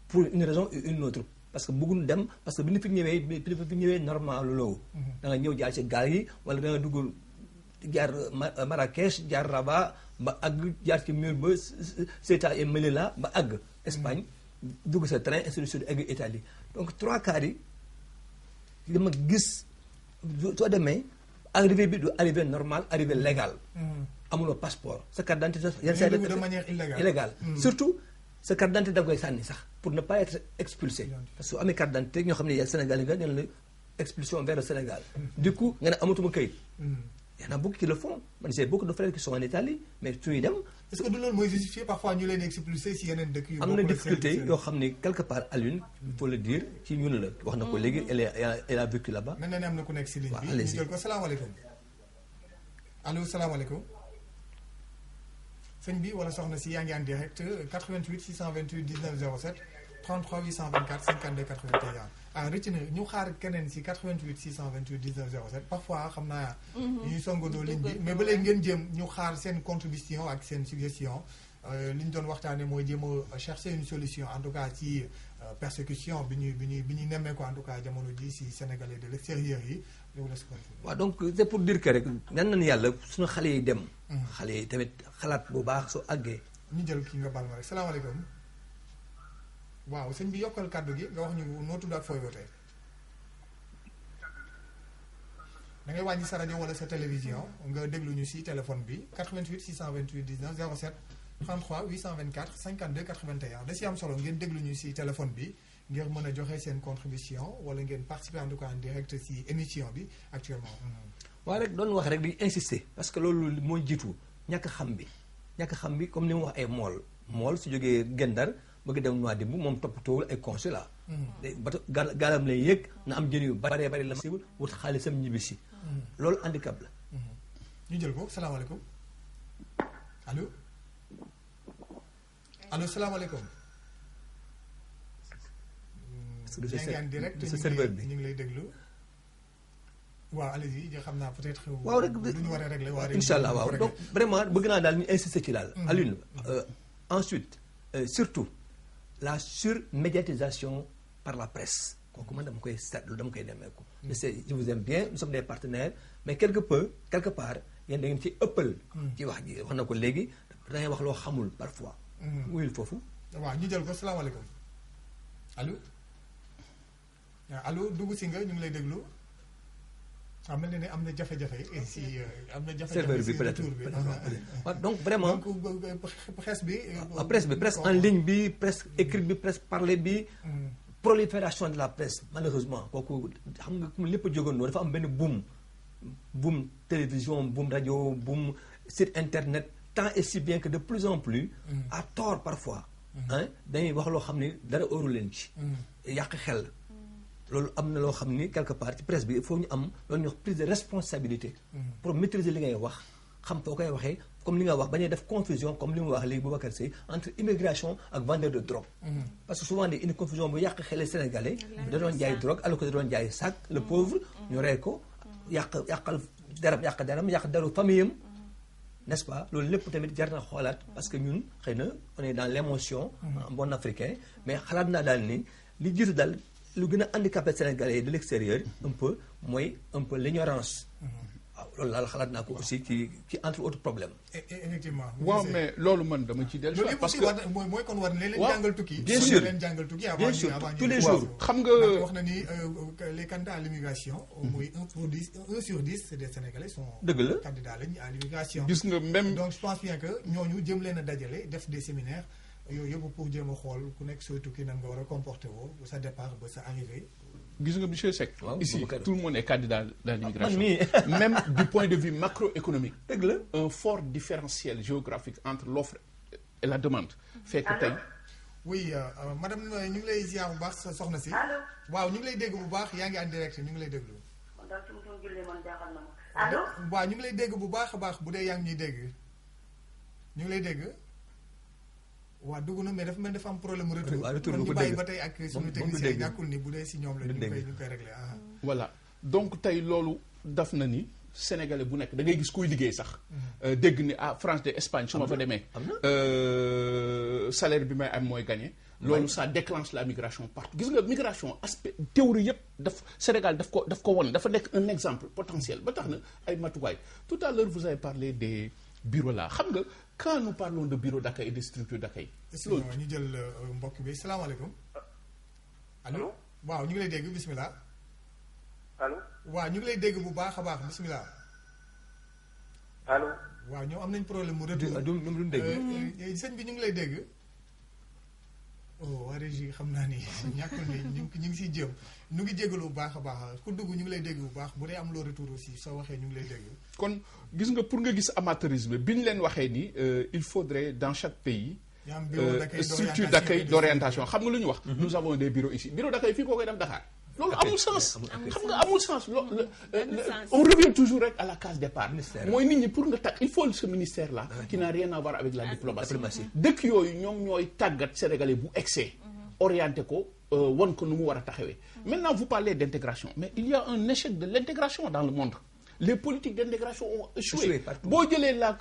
pour une raison ou une autre parce que bëgguñu dem parce que bi ñu fi ñëwee normal loolu. da nga ñëw jaar ci gaal yi wala da nga dugg jaar Marrakech jaar Rabat ba àgg jaar ci mur ba Ceuta et Melilla ba àgg Espagne dugg sa train ainsi de suite àgg Italie donc 3 quarts yi dama gis soo demee arrivé bi du arrivé normal arrivé légal. amuloo passeport sa carte d'identité yenn saa yi de manière illégale. surtout sa carte d'identité da nga koy sànni sax pour ne pas être expulsé parce que soo amee carte d'identité ñoo xam ne Sénégal yi nga ne la expulsion vers le Sénégal. du coup nga ne amatuma këyit. y en a beaucoup qui le font man j'ai beaucoup de frères qui sont en Italie mais suñuy dem. est-ce que du loolu mooy justifier parfois ñu leen expulsé si yeneen dëkk yu. am na difficulté yoo xam ne quelque part Alioune il faut le dire ci ñun la wax na ko léegi elle a vécu là-bas. mel na ne am na ku nekk si ligne bi. ñu jël ko salaamaaleykum allo salaamaaleykum sëñ bi wala soxna si yaa ngi en direct 88 628 19 07 33 824 52 81 rëcc na ñu xaar keneen si 88 628 19 07 parfois xam naa. ñuy songandoo ligne bi mais ba léegi ngeen jéem ñu xaar seen contribution ak seen suggestion li ñu doon waxtaanee mooy jéem a chercher une solution en tout cas ci persécution bi ñuy nemmee ko en tout cas jamono ji si sénégalais de l'extérieur yi. waaw donc c'est pour dire que rek ñaan nañu yàlla suñu xale yi dem. xale yi tamit xalaat bu baax soo àggee. ñu jël kii nga baal ma rek salaamaaleykum. waaw sëñ bi yokkal kàddu gi nga wax ñu noo tudd ak fooy wootee da ngay wàññi sa rajo wala sa télévision nga déglu ñu si téléphone bi 88 628 19 07 33 824 52 81 da si am solo ngeen déglu ñu si téléphone bi ngir mën a joxe seen contribution wala ngeen participer en tout cas en direct si émission bi actuellement. waaw rek doon wax rek di insister parce que loolu mooy jiitu ñàkk xam bi comme ni mu wax ay mool su jógee Gendar bëgg dem Nouadhibou moom toppatoowul ay consulat. bato gaalam lay yëg na am jën yu bari la siwul wut xaalisam ñibbisi. loolu handicap la. ñu jël ko salaamaaleykum allo salaamaaleykum. yaa ngi en direct de ce serveur bi ñu ngi lay déglu. waaw allez-y xam naa peut-être. waaw rek lu ñu war a régler waa incha allah waaw donc vraiment bëgg naa daal ñu insister ci daal. Alioune ensuite surtout la surmédiatisation par la presse kooku man dama koy seetlu dama koy nemmeeku. je vous aime bien nous sommes des partenaires mais quelque part yéen da ngeen ci ëppal. ci wax ji wax na ko léegi da ngay wax loo xamul parfois. wuyul foofu. waaw ñu jël ko salaamaaleykum allo dugg si nga ñu ngi lay déglu. mel na ne am na jafe-jafe si am na jafe-jafe serveur bi peut-être donc vraiment presse bi presse en ligne bi presse écrite bi presse parlée bi prolifération de la presse malheureusement kooku xam nga comme lépp a jógandoo dafa am benn boom télévision boom rajo boom site internet tant et si bien que de plus en plus à tort parfois dañuy wax loo xam ni dara óoru leen ci yàq xel loolu am na loo xam ni quelque part ci presse bi il faut ñu am loolu ñuy wax prise de responsabilité pour maîtriser li ngay wax xam foo koy waxee comme li nga wax bañuy def confusion comme li mu wax léegi Boubacar Seye entre immigration ak vendeur de drogue parce que souvent une confusion bu yàq xele sénégalais da doon jaay drogue alors que da doon jaay sac le pauvre ñu rey ko yàq deram yàq deru famille am n'est-ce pas loolu lépp tamit jar na xoolaat parce que ñun xëy na on est dans l'émotion en bon africain mais xalaat naa daal ni li jiitu daal lu gën a handicapé sénégalais de l'extérieur un peu mooy l'ignorance waaw loolu daal xalaat naa ko aussi ci entre autres problèmes. effectivement. waaw mais loolu man dama ci dellu. parce que mooy kon war na leen jàngal tukki. bien sûr leen jàngal tukki bien sûr tous les jours. xam nga wax na ni les candidats à l'immigration. mooy 1 sur 10 c'est des sénégalais sont. dëgg la candidats lañ à l'immigration. gis nga même donc je pense bien que ñooñu jëm leen a dajale def des séminaires yooyu yëpp pour jéem a xool ku nekk sooy tukki nan nga war a comporter woo ba sa départ ba sa arrivée. gis nga monsieur Seck ici tout le monde est candidat à l'immigration même du point de vue macroéconomique un fort différentiel géographique entre l'offre et la demande fait que tey oui madame ñu ngi lay ziar bu baax soxna si waaw ñu ngi lay dégg bu baax yaa ngi en direct ñu ngi lay déglu waaw ñu ngi lay dégg bu baax a baax bu dee yaa ngi ñuy dégg ñu ngi lay dégg waaw dugg na mais dafa mel dafa am problème mu retour kon ñu bàyyi ba tey ak suñu technicien yi ñàkkul ni bu dee si ñoom la ñu koy réglé voilà donc tey loolu daf na ni sénégalais bu nekk da ngay gis kuy liggéey sax dégg ni France de Espagne su ma fa demee salaire bi may am mooy gagné loolu ça déclenche la migration partout gis nga migration aspect théorie yëpp Sénégal daf ko won dafa nekk un exemple potentiel ba tax na ay matuwaay tout à l'heure vous avez parlé des bureaux là xam nga quand nous parlons de bureau d'accueil et de structure d'accueil. loolu ñu jël mbokk bi salaamaaleykum. allo waaw ñu ngi lay dégg bismillah. allo waaw ñu ngi lay dégg bu baax a baax bismillah. allo waaw ñoom am nañ problème mu retour. du dégg. sëñ bi ñu ngi lay dégg. oh waa régie xam naa ni ñàkkul ni ñu ngi siy jéem ñu ngi jégalu bu baax a baax ku dugg ñu ngi lay dégg bu baax bu dee am loo retour aussi soo waxee ñu ngi lay dégg. kon gis nga pour nga gis amateurisme bi ñu leen waxee ni il faudrait dans chaque pays. structure d'accueil d'orientation xam nga lu ñu wax. nous avons des bureaux ici bureau d'accueil fii koo koy dem Dakar. loolu amul sens xam nga amul sens on revient toujours rek à la case départ mooy nit ñi pour nga tàgg il faut ce ministère là qui n'a rien à voir avec la diplomatie dëkk yooyu ñoom ñooy tàggat sénégalais bu excès orienté ko won ko nu mu war a taxawee maintenant vous parlez d'intégration mais il y a un échec de l'intégration dans le monde les politiques d'intégration ont échoué boo jëlee la